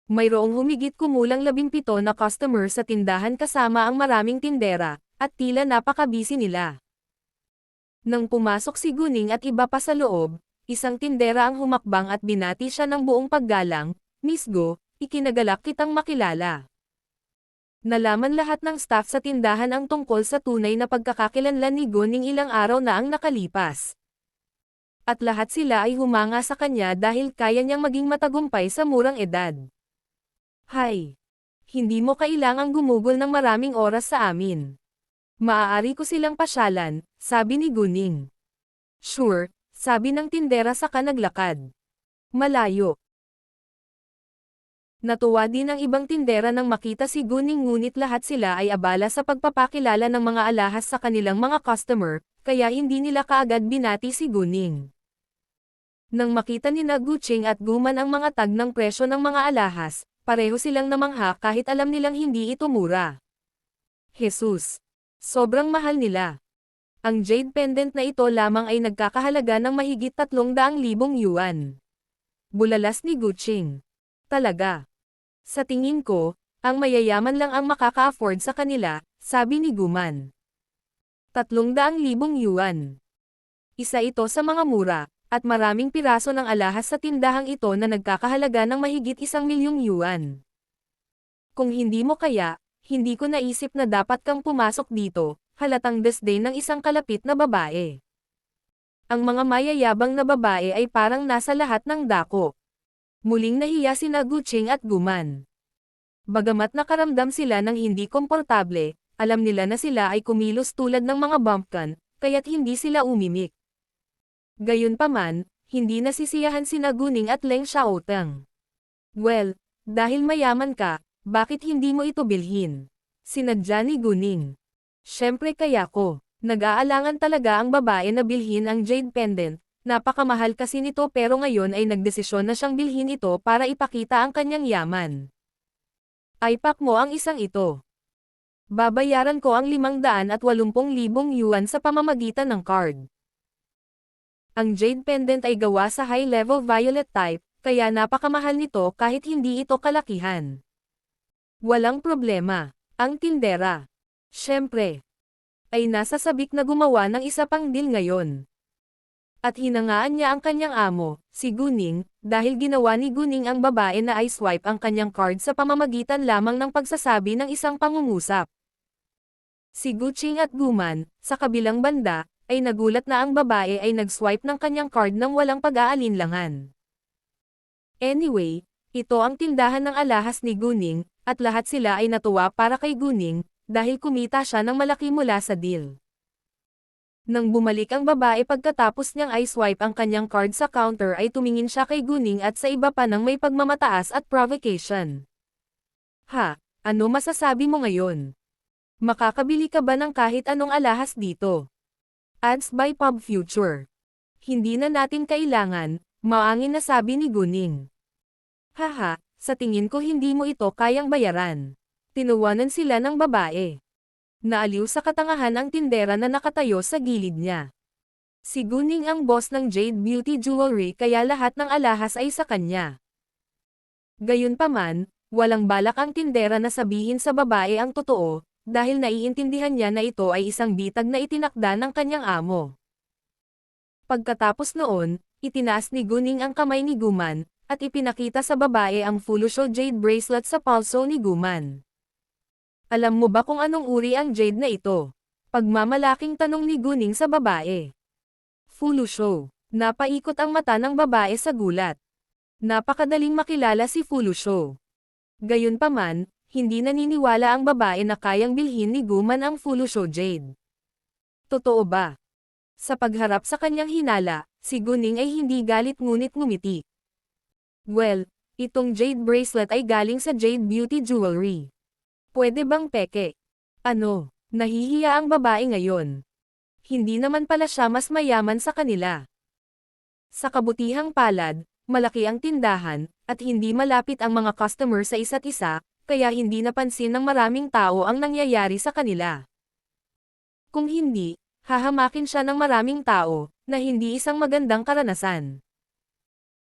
Mayroong humigit kumulang 17 na customer sa tindahan kasama ang maraming tindera, at tila napakabisi nila. Nang pumasok si Guning at iba pa sa loob, isang tindera ang humakbang at binati siya ng buong paggalang, "Miss Go, ikinagagalak kitang makilala." Nalaman lahat ng staff sa tindahan ang tungkol sa tunay na pagkakakilanlan ni Guning ilang araw na ang nakalipas. At lahat sila ay humanga sa kanya dahil kaya niyang maging matagumpay sa murang edad. "Hay! Hindi mo kailangang gumugol ng maraming oras sa amin. Maaari ko silang pasyalan," sabi ni Guning. "Sure," sabi ng tindera saka naglakad. Malayo. Natuwa din ang ibang tindera nang makita si Guning ngunit lahat sila ay abala sa pagpapakilala ng mga alahas sa kanilang mga customer, kaya hindi nila kaagad binati si Guning. Nang makita ni Guqing at Guman ang mga tag ng presyo ng mga alahas, pareho silang namangha kahit alam nilang hindi ito mura. Jesus! Sobrang mahal nila. Ang jade pendant na ito lamang ay nagkakahalaga ng mahigit 300,000 yuan. Bulalas ni Guqing. Talaga. Sa tingin ko, ang mayayaman lang ang makaka-afford sa kanila, sabi ni Guman. 300,000 yuan. Isa ito sa mga mura, at maraming piraso ng alahas sa tindahang ito na nagkakahalaga ng mahigit 1,000,000 yuan. Kung hindi mo kaya, Hindi ko naisip na dapat kang pumasok dito, halatang disdain ng isang kalapit na babae. Ang mga mayayabang na babae ay parang nasa lahat ng dako. Muling nahiya sina Guching at Guman. Bagamat nakaramdam sila ng hindi komportable, alam nila na sila ay kumilos tulad ng mga bumpkin, kaya't hindi sila umimik. Gayunpaman, hindi nasisiyahan sina Guning at Leng Xiaoteng. Well, dahil mayaman ka, bakit hindi mo ito bilhin? Sinadya ni Guning. Siyempre kaya ko. Nag-aalangan talaga ang babae na bilhin ang jade pendant, napakamahal kasi nito pero ngayon ay nagdesisyon na siyang bilhin ito para ipakita ang kanyang yaman. Aipak mo ang isang ito. Babayaran ko ang 580,000 yuan sa pamamagitan ng card. Ang jade pendant ay gawa sa high-level violet type, kaya napakamahal nito kahit hindi ito kalakihan. Walang problema. Ang tindera. Siyempre. Ay nasa sabik na gumawa ng isa pang deal ngayon. At hinangaan niya ang kanyang amo, si Guning, dahil ginawa ni Guning ang babae na ay swipe ang kanyang card sa pamamagitan lamang ng pagsasabi ng isang pangungusap. Si Guching at Guman, sa kabilang banda, ay nagulat na ang babae ay nag-swipe ng kanyang card nang walang pag-aalinlangan. Anyway, ito ang tindahan ng alahas ni Guning, at lahat sila ay natuwa para kay Guning, dahil kumita siya ng malaki mula sa deal. Nang bumalik ang babae pagkatapos niyang i-swipe ang kanyang card sa counter ay tumingin siya kay Guning at sa iba pa ng may pagmamataas at provocation. Ha, ano masasabi mo ngayon? Makakabili ka ba ng kahit anong alahas dito? Ads by Pub Future. Hindi na natin kailangan, maangin na sabi ni Guning. Haha, sa tingin ko hindi mo ito kayang bayaran. Tinuwanan sila ng babae. Naaliw sa katangahan ang tindera na nakatayo sa gilid niya. Si Guning ang boss ng Jade Beauty Jewelry kaya lahat ng alahas ay sa kanya. Gayunpaman, walang balak ang tindera na sabihin sa babae ang totoo, dahil naiintindihan niya na ito ay isang bitag na itinakda ng kanyang amo. Pagkatapos noon, itinaas ni Guning ang kamay ni Guman, at ipinakita sa babae ang Fulusho Jade Bracelet sa palso ni Guman. Alam mo ba kung anong uri ang jade na ito? Pagmamalaking tanong ni Guning sa babae. Fulusho. Napaikot ang mata ng babae sa gulat. Napakadaling makilala si Fulusho. Gayunpaman, hindi naniniwala ang babae na kayang bilhin ni Guman ang Fulusho Jade. Totoo ba? Sa pagharap sa kanyang hinala, si Guning ay hindi galit ngunit ngumiti. Well, itong jade bracelet ay galing sa Jade Beauty Jewelry. Pwede bang peke? Ano, nahihiya ang babae ngayon. Hindi naman pala siya mas mayaman sa kanila. Sa kabutihang palad, malaki ang tindahan, at hindi malapit ang mga customer sa isa't isa, kaya hindi napansin ng maraming tao ang nangyayari sa kanila. Kung hindi, hahamakin siya ng maraming tao, na hindi isang magandang karanasan.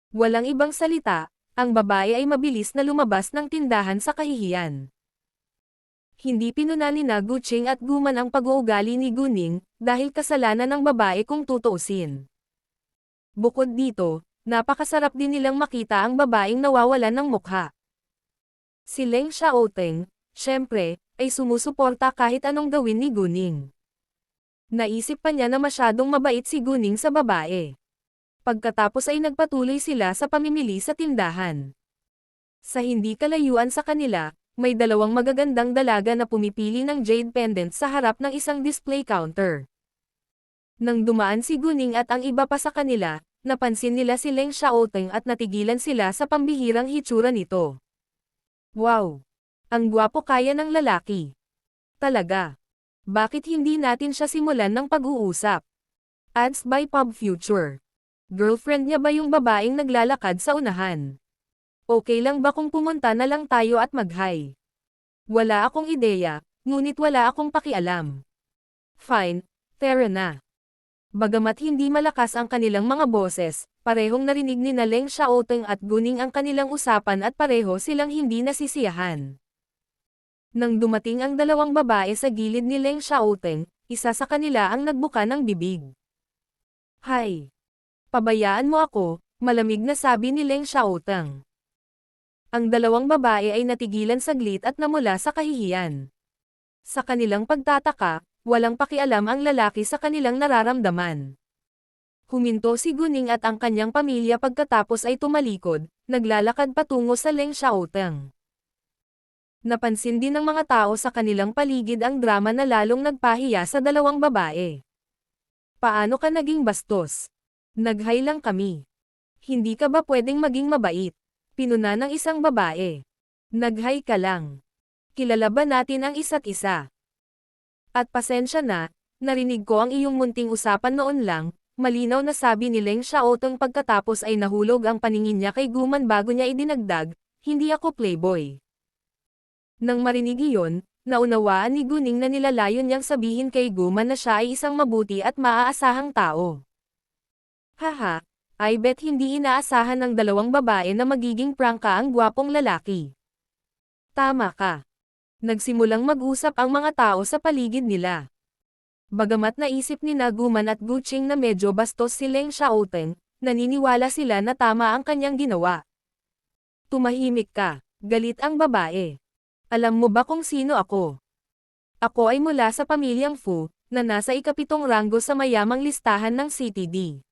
Walang ibang salita, ang babae ay mabilis na lumabas ng tindahan sa kahihiyan. Hindi pinunali na Guching at Guman ang pag-uugali ni Guning, dahil kasalanan ng babae kung tutuusin. Bukod dito, napakasarap din nilang makita ang babaeng nawawalan ng mukha. Si Leng Xiaoteng, syempre, ay sumusuporta kahit anong gawin ni Guning. Naisip pa niya na masyadong mabait si Guning sa babae. Pagkatapos ay nagpatuloy sila sa pamimili sa tindahan. Sa hindi kalayuan sa kanila, may dalawang magagandang dalaga na pumipili ng jade pendant sa harap ng isang display counter. Nang dumaan si Guning at ang iba pa sa kanila, napansin nila si Leng Xiaoteng at natigilan sila sa pambihirang hitsura nito. Wow! Ang gwapo kaya ng lalaki. Talaga. Bakit hindi natin siya simulan ng pag-uusap? Ads by Pub Future. Girlfriend niya ba yung babaeng naglalakad sa unahan? Okay lang ba kung pumunta na lang tayo at mag-hi? Wala akong ideya, ngunit wala akong pakialam. Fine, tara na. Bagamat hindi malakas ang kanilang mga boses, parehong narinig ni Leng Xiaoteng at Guning ang kanilang usapan at pareho silang hindi nasisiyahan. Nang dumating ang dalawang babae sa gilid ni Leng Xiaoteng, isa sa kanila ang nagbuka ng bibig. Hay! Pabayaan mo ako, malamig na sabi ni Leng Xiaoteng. Ang dalawang babae ay natigilan saglit at namula sa kahihiyan. Sa kanilang pagtataka, walang pakialam ang lalaki sa kanilang nararamdaman. Huminto si Guning at ang kanyang pamilya pagkatapos ay tumalikod, naglalakad patungo sa Leng Xiaoteng. Napansin din ng mga tao sa kanilang paligid ang drama na lalong nagpahiya sa dalawang babae. Paano ka naging bastos? Nag-hi lang kami. Hindi ka ba pwedeng maging mabait? Pinuna ng isang babae. Nag-hi ka lang. Kilala ba natin ang isa't isa? At pasensya na, narinig ko ang iyong munting usapan noon lang, malinaw na sabi ni Leng Xiaoteng pagkatapos ay nahulog ang paningin niya kay Guman bago niya idinagdag, hindi ako playboy. Nang marinig iyon, naunawaan ni Guning na nilalayon niyang sabihin kay Guman na siya ay isang mabuti at maaasahang tao. Haha, I bet hindi inaasahan ng dalawang babae na magiging prangka ang gwapong lalaki. Tama ka. Nagsimulang mag-usap ang mga tao sa paligid nila. Bagamat naisip ni Guman at Guching na medyo bastos si Leng Xiaoteng, naniniwala sila na tama ang kanyang ginawa. Tumahimik ka, galit ang babae. Alam mo ba kung sino ako? Ako ay mula sa pamilyang Fu, na nasa ikapitong ranggo sa mayamang listahan ng CTD.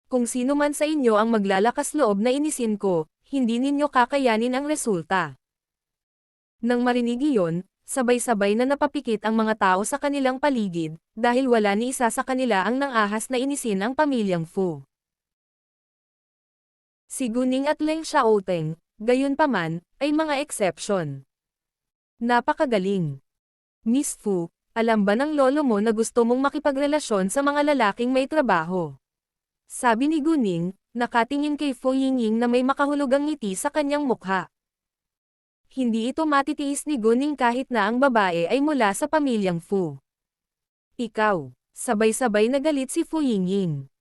Kung sino man sa inyo ang maglalakas loob na inisin ko, hindi ninyo kakayanin ang resulta. Nang marinig iyon, sabay-sabay na napapikit ang mga tao sa kanilang paligid, dahil wala ni isa sa kanila ang nangahas na inisin ang pamilyang Fu. Si Guning at Leng Xiaoteng, gayunpaman, ay mga exception. Napakagaling. Miss Fu, alam ba ng lolo mo na gusto mong makipagrelasyon sa mga lalaking may trabaho? Sabi ni Guning, nakatingin kay Fu Yingying na may makahulugang ngiti sa kanyang mukha. Hindi ito matitiis ni Guning kahit na ang babae ay mula sa pamilyang Fu. Ikaw, sabay-sabay na galit si Fu Yingying.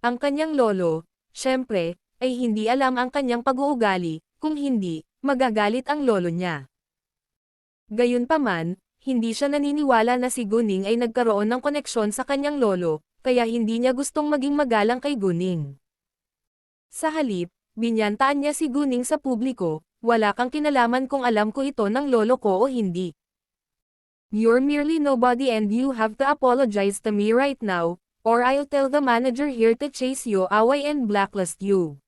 Ang kanyang lolo, syempre, ay hindi alam ang kanyang pag-uugali, kung hindi, magagalit ang lolo niya. Gayunpaman, hindi siya naniniwala na si Guning ay nagkaroon ng koneksyon sa kanyang lolo, kaya hindi niya gustong maging magalang kay Guning. Sa halip, binyantaan niya si Guning sa publiko, wala kang kinalaman kung alam ko ito ng lolo ko o hindi. You're merely nobody and you have to apologize to me right now, or I'll tell the manager here to chase you away and blacklist you.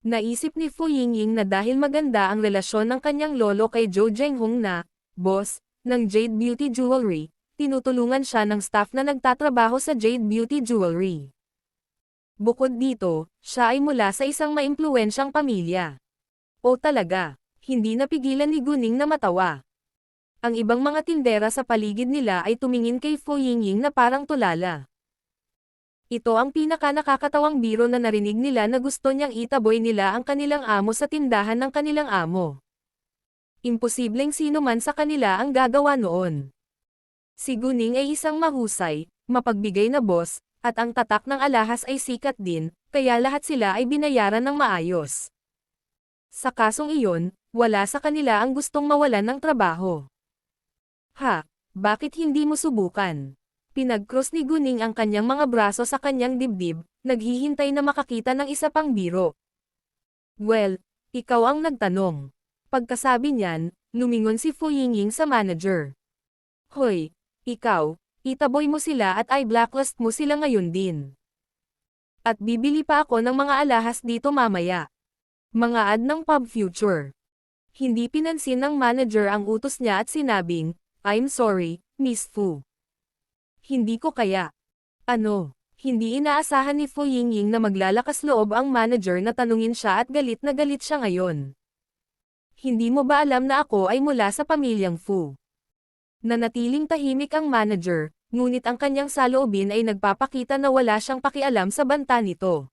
Naisip ni Fu Yingying na dahil maganda ang relasyon ng kanyang lolo kay Zhou Zhenghong na, boss, ng Jade Beauty Jewelry, tinutulungan siya ng staff na nagtatrabaho sa Jade Beauty Jewelry. Bukod dito, siya ay mula sa isang maimpluwensyang pamilya. O talaga, hindi napigilan ni Guning na matawa. Ang ibang mga tindera sa paligid nila ay tumingin kay Fu Yingying na parang tulala. Ito ang pinaka-nakakatawang biro na narinig nila na gusto niyang itaboy nila ang kanilang amo sa tindahan ng kanilang amo. Imposibleng sino man sa kanila ang gagawa noon. Si Guning ay isang mahusay, mapagbigay na boss, at ang tatak ng alahas ay sikat din, kaya lahat sila ay binayaran ng maayos. Sa kasong iyon, wala sa kanila ang gustong mawalan ng trabaho. Ha, bakit hindi mo subukan? Pinag-cross ni Guning ang kanyang mga braso sa kanyang dibdib, naghihintay na makakita ng isa pang biro. Well, ikaw ang nagtanong. Pagkasabi niyan, lumingon si Fu Yingying sa manager. Hoy, ikaw, itaboy mo sila at i-blacklist mo sila ngayon din. At bibili pa ako ng mga alahas dito mamaya. Mga ad ng Pub Future. Hindi pinansin ng manager ang utos niya at sinabing, I'm sorry, Miss Fu. Hindi ko kaya. Ano, hindi inaasahan ni Fu Yingying na maglalakas loob ang manager na tanungin siya at galit na galit siya ngayon. Hindi mo ba alam na ako ay mula sa pamilyang Fu? Nanatiling tahimik ang manager, ngunit ang kanyang saloobin ay nagpapakita na wala siyang pakialam sa banta nito.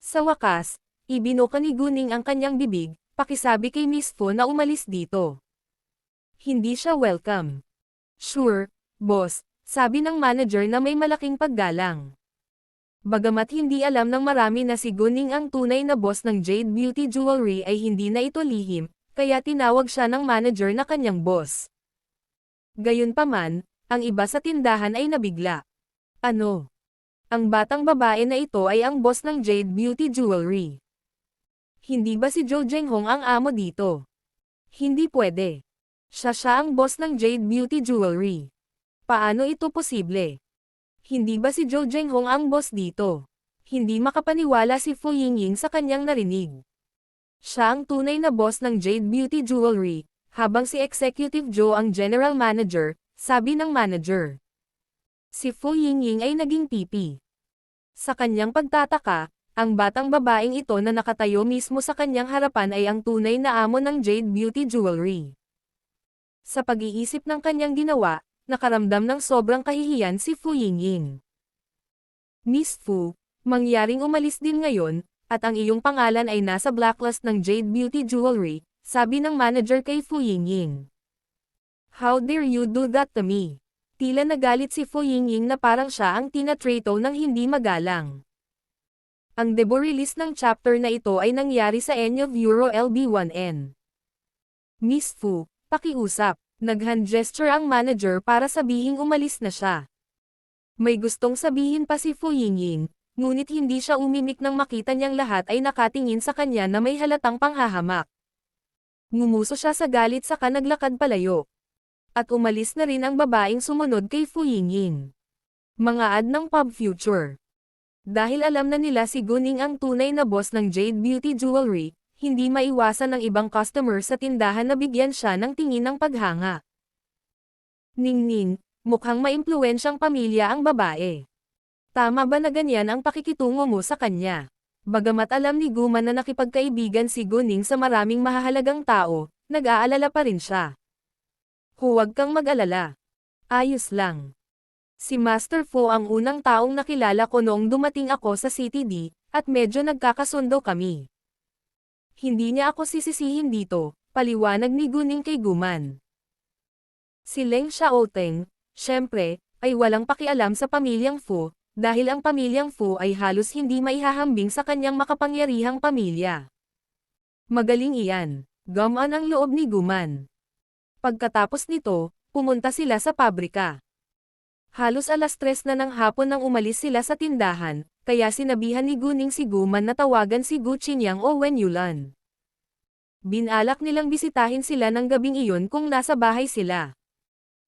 Sa wakas, ibinuka ni Guning ang kanyang bibig, pakisabi kay Miss Fu na umalis dito. Hindi siya welcome. Sure, boss. Sabi ng manager na may malaking paggalang. Bagamat hindi alam ng marami na si Guning ang tunay na boss ng Jade Beauty Jewelry ay hindi na ito lihim, kaya tinawag siya ng manager na kanyang boss. Gayunpaman, ang iba sa tindahan ay nabigla. Ano? Ang batang babae na ito ay ang boss ng Jade Beauty Jewelry. Hindi ba si Zhou Zhenghong ang amo dito? Hindi pwede. Siya ang boss ng Jade Beauty Jewelry. Paano ito posible? Hindi ba si Zhou Zhenghong ang boss dito? Hindi makapaniwala si Fu Yingying sa kanyang narinig. Siya ang tunay na boss ng Jade Beauty Jewelry, habang si Executive Zhou ang general manager, sabi ng manager. Si Fu Yingying ay naging pipi. Sa kanyang pagtataka, ang batang babaeng ito na nakatayo mismo sa kanyang harapan ay ang tunay na amo ng Jade Beauty Jewelry. Sa pag-iisip ng kanyang ginawa, nakaramdam ng sobrang kahihiyan si Fu Yingying. Miss Fu, mangyaring umalis din ngayon, at ang iyong pangalan ay nasa blacklist ng Jade Beauty Jewelry, sabi ng manager kay Fu Yingying. How dare you do that to me? Tila nagalit si Fu Yingying na parang siya ang tinatrato ng hindi magalang. Ang debut release ng chapter na ito ay nangyari sa end of Euro LB1N. Miss Fu, pakiusap. Nag-hand gesture ang manager para sabihing umalis na siya. May gustong sabihin pa si Fu Yingying, ngunit hindi siya umimik nang makita niyang lahat ay nakatingin sa kanya na may halatang panghahamak. Ngumuso siya sa galit saka naglakad palayo. At umalis na rin ang babaeng sumunod kay Fu Yingying. Mga ad ng Pub Future. Dahil alam na nila si Guning ang tunay na boss ng Jade Beauty Jewelry, hindi maiwasan ng ibang customer sa tindahan na bigyan siya ng tingin ng paghanga. Ningning, mukhang maimpluwensyang pamilya ang babae. Tama ba na ganyan ang pakikitungo mo sa kanya? Bagamat alam ni Guman na nakipagkaibigan si Guning sa maraming mahahalagang tao, nag-aalala pa rin siya. Huwag kang mag-alala. Ayos lang. Si Master Fu ang unang taong nakilala ko noong dumating ako sa CTD, at medyo nagkakasundo kami. Hindi niya ako sisisihin dito, paliwanag ni Guning kay Guman. Si Leng Xiaoteng, syempre, ay walang pakialam sa pamilyang Fu, dahil ang pamilyang Fu ay halos hindi maihahambing sa kanyang makapangyarihang pamilya. Magaling iyan, gumaan ang loob ni Guman. Pagkatapos nito, pumunta sila sa pabrika. Halos alas 3 na ng hapon nang umalis sila sa tindahan, kaya sinabihan ni Guning si Guman na tawagan si Gu Qinyang o Wen Yulan. Binalak nilang bisitahin sila ng gabing iyon kung nasa bahay sila.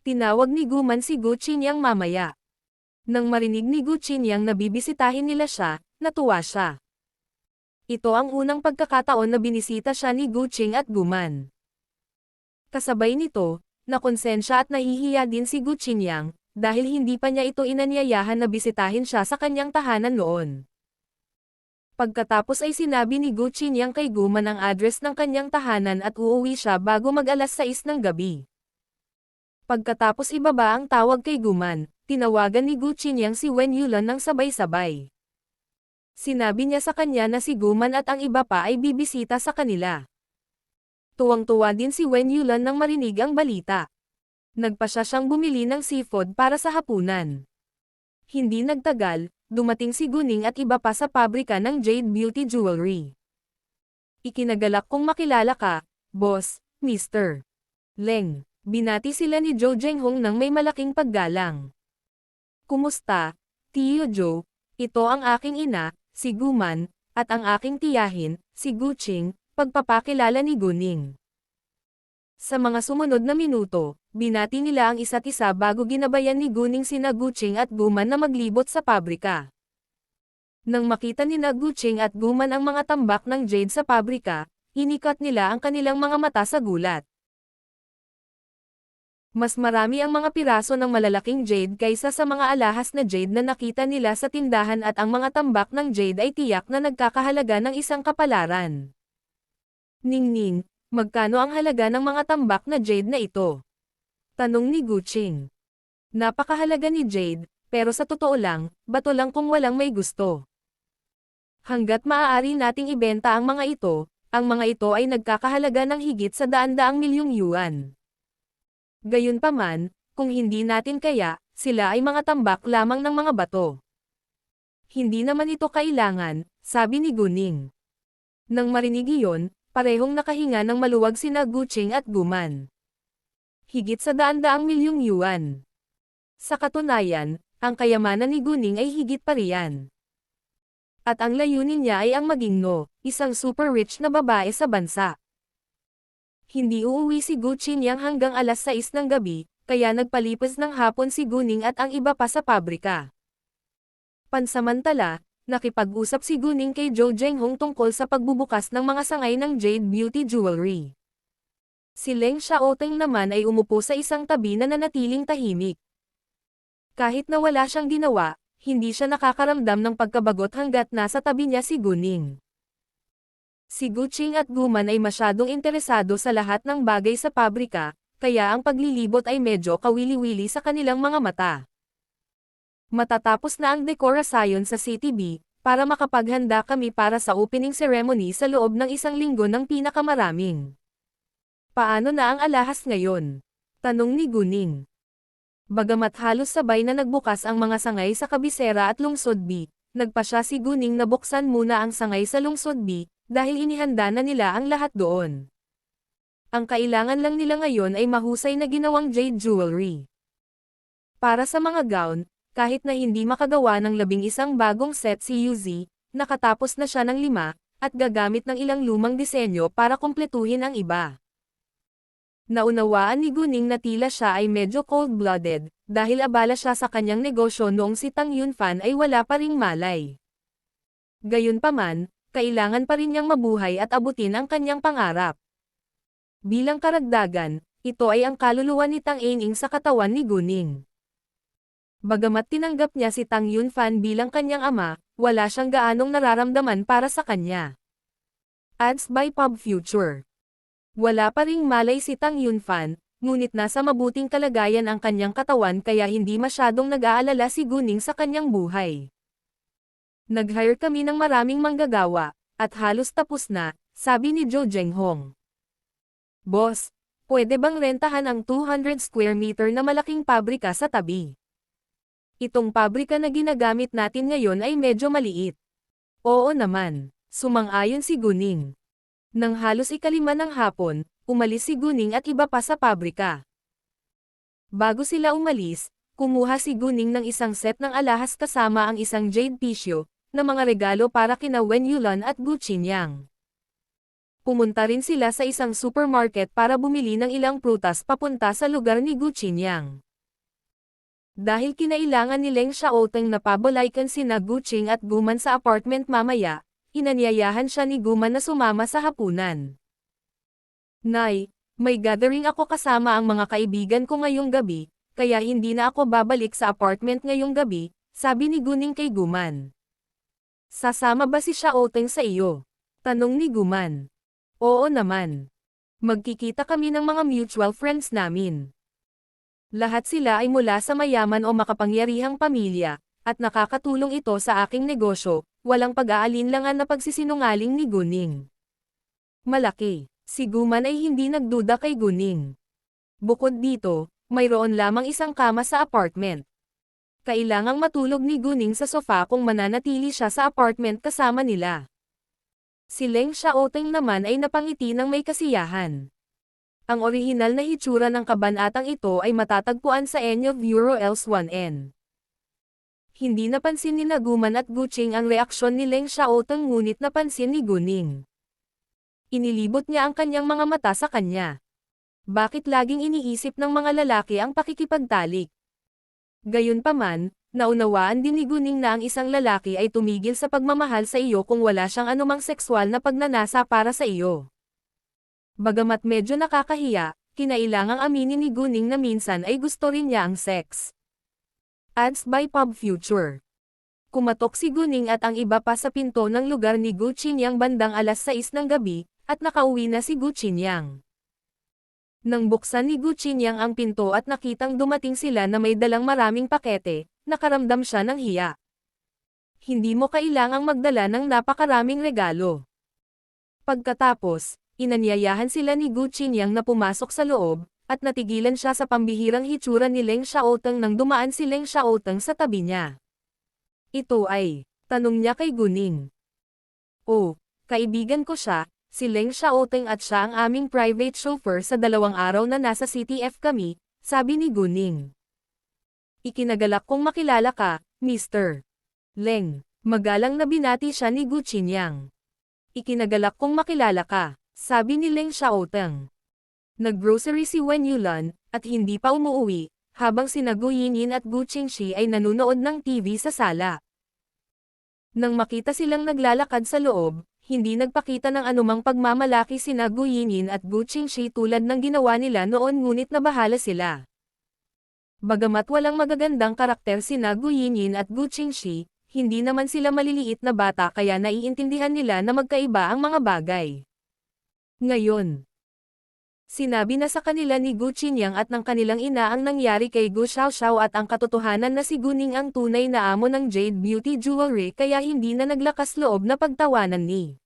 Tinawag ni Guman si Gu Qinyang mamaya. Nang marinig ni Gu Qinyang na bibisitahin nila siya, natuwa siya. Ito ang unang pagkakataon na binisita siya ni Gu Qing at Guman. Kasabay nito, nakonsensya at nahihiya din si Gu Qinyang, dahil hindi pa niya ito inanyayahan na bisitahin siya sa kanyang tahanan noon. Pagkatapos ay sinabi ni Gu Qinyang kay Guman ang address ng kanyang tahanan at uuwi siya bago mag-alas 6 ng gabi. Pagkatapos ibaba ang tawag kay Guman, tinawagan ni Gu Qinyang si Wen Yulan ng sabay-sabay. Sinabi niya sa kanya na si Guman at ang iba pa ay bibisita sa kanila. Tuwang-tuwa din si Wen Yulan nang marinig ang balita. Nagpasya siyang bumili ng seafood para sa hapunan. Hindi nagtagal, dumating si Guning at iba pa sa pabrika ng Jade Beauty Jewelry. Ikinagalak kong makilala ka, boss, Mr. Leng. Binati sila ni Zhou Zhenghong ng may malaking paggalang. Kumusta, Tiyo Zhou? Ito ang aking ina, si Guman, at ang aking tiyahin, si Gu Qing, pagpapakilala ni Guning. Sa mga sumunod na minuto, binati nila ang isa't isa bago ginabayan ni Guning sina Gu Qing at Guman na maglibot sa pabrika. Nang makita nina Gu Qing at Guman ang mga tambak ng jade sa pabrika, inikat nila ang kanilang mga mata sa gulat. Mas marami ang mga piraso ng malalaking jade kaysa sa mga alahas na jade na nakita nila sa tindahan at ang mga tambak ng jade ay tiyak na nagkakahalaga ng isang kapalaran. Ningning, magkano ang halaga ng mga tambak na jade na ito? Tanong ni Gu Qing. Napakahalaga ni jade, pero sa totoo lang, bato lang kung walang may gusto. Hanggat maaari nating ibenta ang mga ito ay nagkakahalaga ng higit sa daan-daang milyong yuan. Gayunpaman, kung hindi natin kaya, sila ay mga tambak lamang ng mga bato. Hindi naman ito kailangan, sabi ni Guning. Nang marinig iyon, parehong nakahinga ng maluwag sina Gu Qing at Guman. Higit sa daan-daang milyong yuan. Sa katunayan, ang kayamanan ni Guning ay higit pa riyan. At ang layunin niya ay ang maging isang super rich na babae sa bansa. Hindi uuwi si Gu Qinyang hanggang alas 6 ng gabi, kaya nagpalipas ng hapon si Guning at ang iba pa sa pabrika. Pansamantala, nakipag-usap si Guning kay Zhou Zhenghong tungkol sa pagbubukas ng mga sangay ng Jade Beauty Jewelry. Si Leng Xiaoteng naman ay umupo sa isang tabi na nanatiling tahimik. Kahit na wala siyang ginawa, hindi siya nakakaramdam ng pagkabagot hanggat nasa tabi niya si Guning. Si Gu Qing at Guman ay masyadong interesado sa lahat ng bagay sa pabrika, kaya ang paglilibot ay medyo kawili-wili sa kanilang mga mata. Matatapos na ang dekorasyon sa CTB, para makapaghanda kami para sa opening ceremony sa loob ng 1 linggo ng pinakamaraming. Paano na ang alahas ngayon? Tanong ni Guning. Bagamat halos sabay na nagbukas ang mga sangay sa kabisera at lungsod B, nagpasya si Guning na buksan muna ang sangay sa lungsod B, dahil inihanda na nila ang lahat doon. Ang kailangan lang nila ngayon ay mahusay na ginawang jade jewelry. Para sa mga gown, kahit na hindi makagawa ng 11 bagong set si Yuzi, nakatapos na siya ng 5, at gagamit ng ilang lumang disenyo para kumpletuhin ang iba. Naunawaan ni Guning na tila siya ay medyo cold-blooded, dahil abala siya sa kanyang negosyo noong si Tang Yunfan ay wala pa ring malay. Gayunpaman, kailangan pa rin niyang mabuhay at abutin ang kanyang pangarap. Bilang karagdagan, ito ay ang kaluluwa ni Tang Aining sa katawan ni Guning. Bagamat tinanggap niya si Tang Yunfan bilang kanyang ama, wala siyang gaanong nararamdaman para sa kanya. Ads by Pub Future. Wala pa ring malay si Tang Yunfan, ngunit nasa mabuting kalagayan ang kanyang katawan kaya hindi masyadong nag-aalala si Guning sa kanyang buhay. Nag-hire kami ng maraming manggagawa, at halos tapos na, sabi ni Zhou Zhenghong. Boss, pwede bang rentahan ang 200 square meter na malaking pabrika sa tabi? Itong pabrika na ginagamit natin ngayon ay medyo maliit. Oo naman, sumang-ayon si Guning. Nang halos 5 ng hapon, umalis si Guning at iba pa sa pabrika. Bago sila umalis, kumuha si Guning ng isang set ng alahas kasama ang isang jade tissue, na mga regalo para kina Wen Yulan at Gu Qinyang. Pumunta rin sila sa isang supermarket para bumili ng ilang prutas papunta sa lugar ni Gu Qinyang. Dahil kinailangan ni Leng Xiaoteng na pabalaykan sina Gu Qing at Guman sa apartment mamaya, inanyayahan siya ni Guman na sumama sa hapunan. Nay, may gathering ako kasama ang mga kaibigan ko ngayong gabi, kaya hindi na ako babalik sa apartment ngayong gabi, sabi ni Guning kay Guman. Sasama ba si Xiaoteng sa iyo? Tanong ni Guman. Oo naman. Magkikita kami ng mga mutual friends namin. Lahat sila ay mula sa mayaman o makapangyarihang pamilya, at nakakatulong ito sa aking negosyo, walang pag-aalinlangan na pagsisinungaling ni Guning. Malaki. Si Guman ay hindi nagduda kay Guning. Bukod dito, mayroon lamang isang kama sa apartment. Kailangang matulog ni Guning sa sofa kung mananatili siya sa apartment kasama nila. Si Leng Xiaoteng naman ay napangiti ng may kasiyahan. Ang orihinal na hitsura ng kabanatang ito ay matatagpuan sa Enyo Bureau Els1N. Hindi napansin ni Guman at Gu Qing ang reaksyon ni Leng Xiaoteng ngunit napansin ni Guning. Inilibot niya ang kanyang mga mata sa kanya. Bakit laging iniisip ng mga lalaki ang pakikipagtalik? Gayunpaman, naunawaan din ni Guning na ang isang lalaki ay tumigil sa pagmamahal sa iyo kung wala siyang anumang sexual na pagnanasa para sa iyo. Bagamat medyo nakakahiya, kinailangang aminin ni Guning na minsan ay gusto rin niya ang sex. Ads by Pub Future. Kumatok si Guning at ang iba pa sa pinto ng lugar ni Gu Qinyang bandang alas 6 ng gabi, at nakauwi na si Gu Qinyang. Nang buksan ni Gu Qinyang ang pinto at nakitang dumating sila na may dalang maraming pakete, nakaramdam siya ng hiya. Hindi mo kailangang magdala ng napakaraming regalo. Pagkatapos, inanyayahan sila ni Gu Qinyang na pumasok sa loob, at natigilan siya sa pambihirang hitsura ni Leng Xiaoteng nang dumaan si Leng Xiaoteng sa tabi niya. Ito ay, tanong niya kay Guning. Oh, kaibigan ko siya, si Leng Xiaoteng at siya ang aming private chauffeur sa 2 araw na nasa CTF kami, sabi ni Guning. Ikinagalak kong makilala ka, Mr. Leng. Magalang na binati siya ni Gu Qinyang. Ikinagalak kong makilala ka, sabi ni Leng Xiaoteng. Nag-grocery si Wen Yulan, at hindi pa umuuwi, habang sina Gu Yinyin at Gu Qingxi ay nanonood ng TV sa sala. Nang makita silang naglalakad sa loob, hindi nagpakita ng anumang pagmamalaki sina Gu Yinyin at Gu Qingxi tulad ng ginawa nila noon, ngunit nabahala sila. Bagamat walang magagandang karakter sina Gu Yinyin at Gu Qingxi, hindi naman sila maliliit na bata kaya naiintindihan nila na magkaiba ang mga bagay. Ngayon, sinabi na sa kanila ni Gu Qinyang at ng kanilang ina ang nangyari kay Gu Xiaoxiao at ang katotohanan na si Gu Ning ang tunay na amo ng Jade Beauty Jewelry, kaya hindi na naglakas loob na pagtawanan ni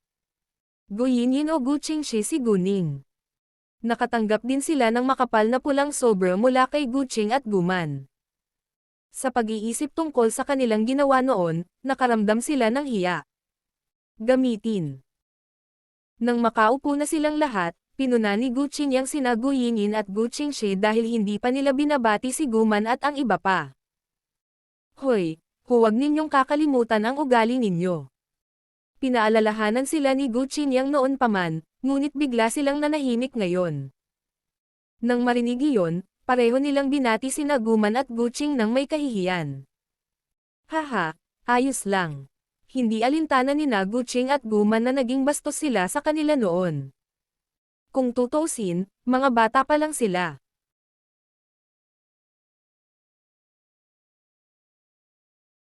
Gu Yinyin o Gu Qingxi si Gu Ning. Nakatanggap din sila ng makapal na pulang sobre mula kay Gu Qing at Gu Man. Sa pag-iisip tungkol sa kanilang ginawa noon, nakaramdam sila ng hiya. Gamitin. Nang makaupo na silang lahat, pinuna ni Gu Qinyang sina Gu Yinyin at Gu Qingxi dahil hindi pa nila binabati si Gu Man at ang iba pa. Hoy, huwag ninyong kakalimutan ang ugali ninyo. Pinaalalahanan sila ni Gu Qinyang noon pa man, ngunit bigla silang nanahimik ngayon. Nang marinig iyon, pareho nilang binati sina Gu Man at Gu Qing nang may kahihiyan. Haha, ayos lang. Hindi alintana ni Gu Qing at Gu Man na naging bastos sila sa kanila noon. Kung tutuusin, mga bata pa lang sila.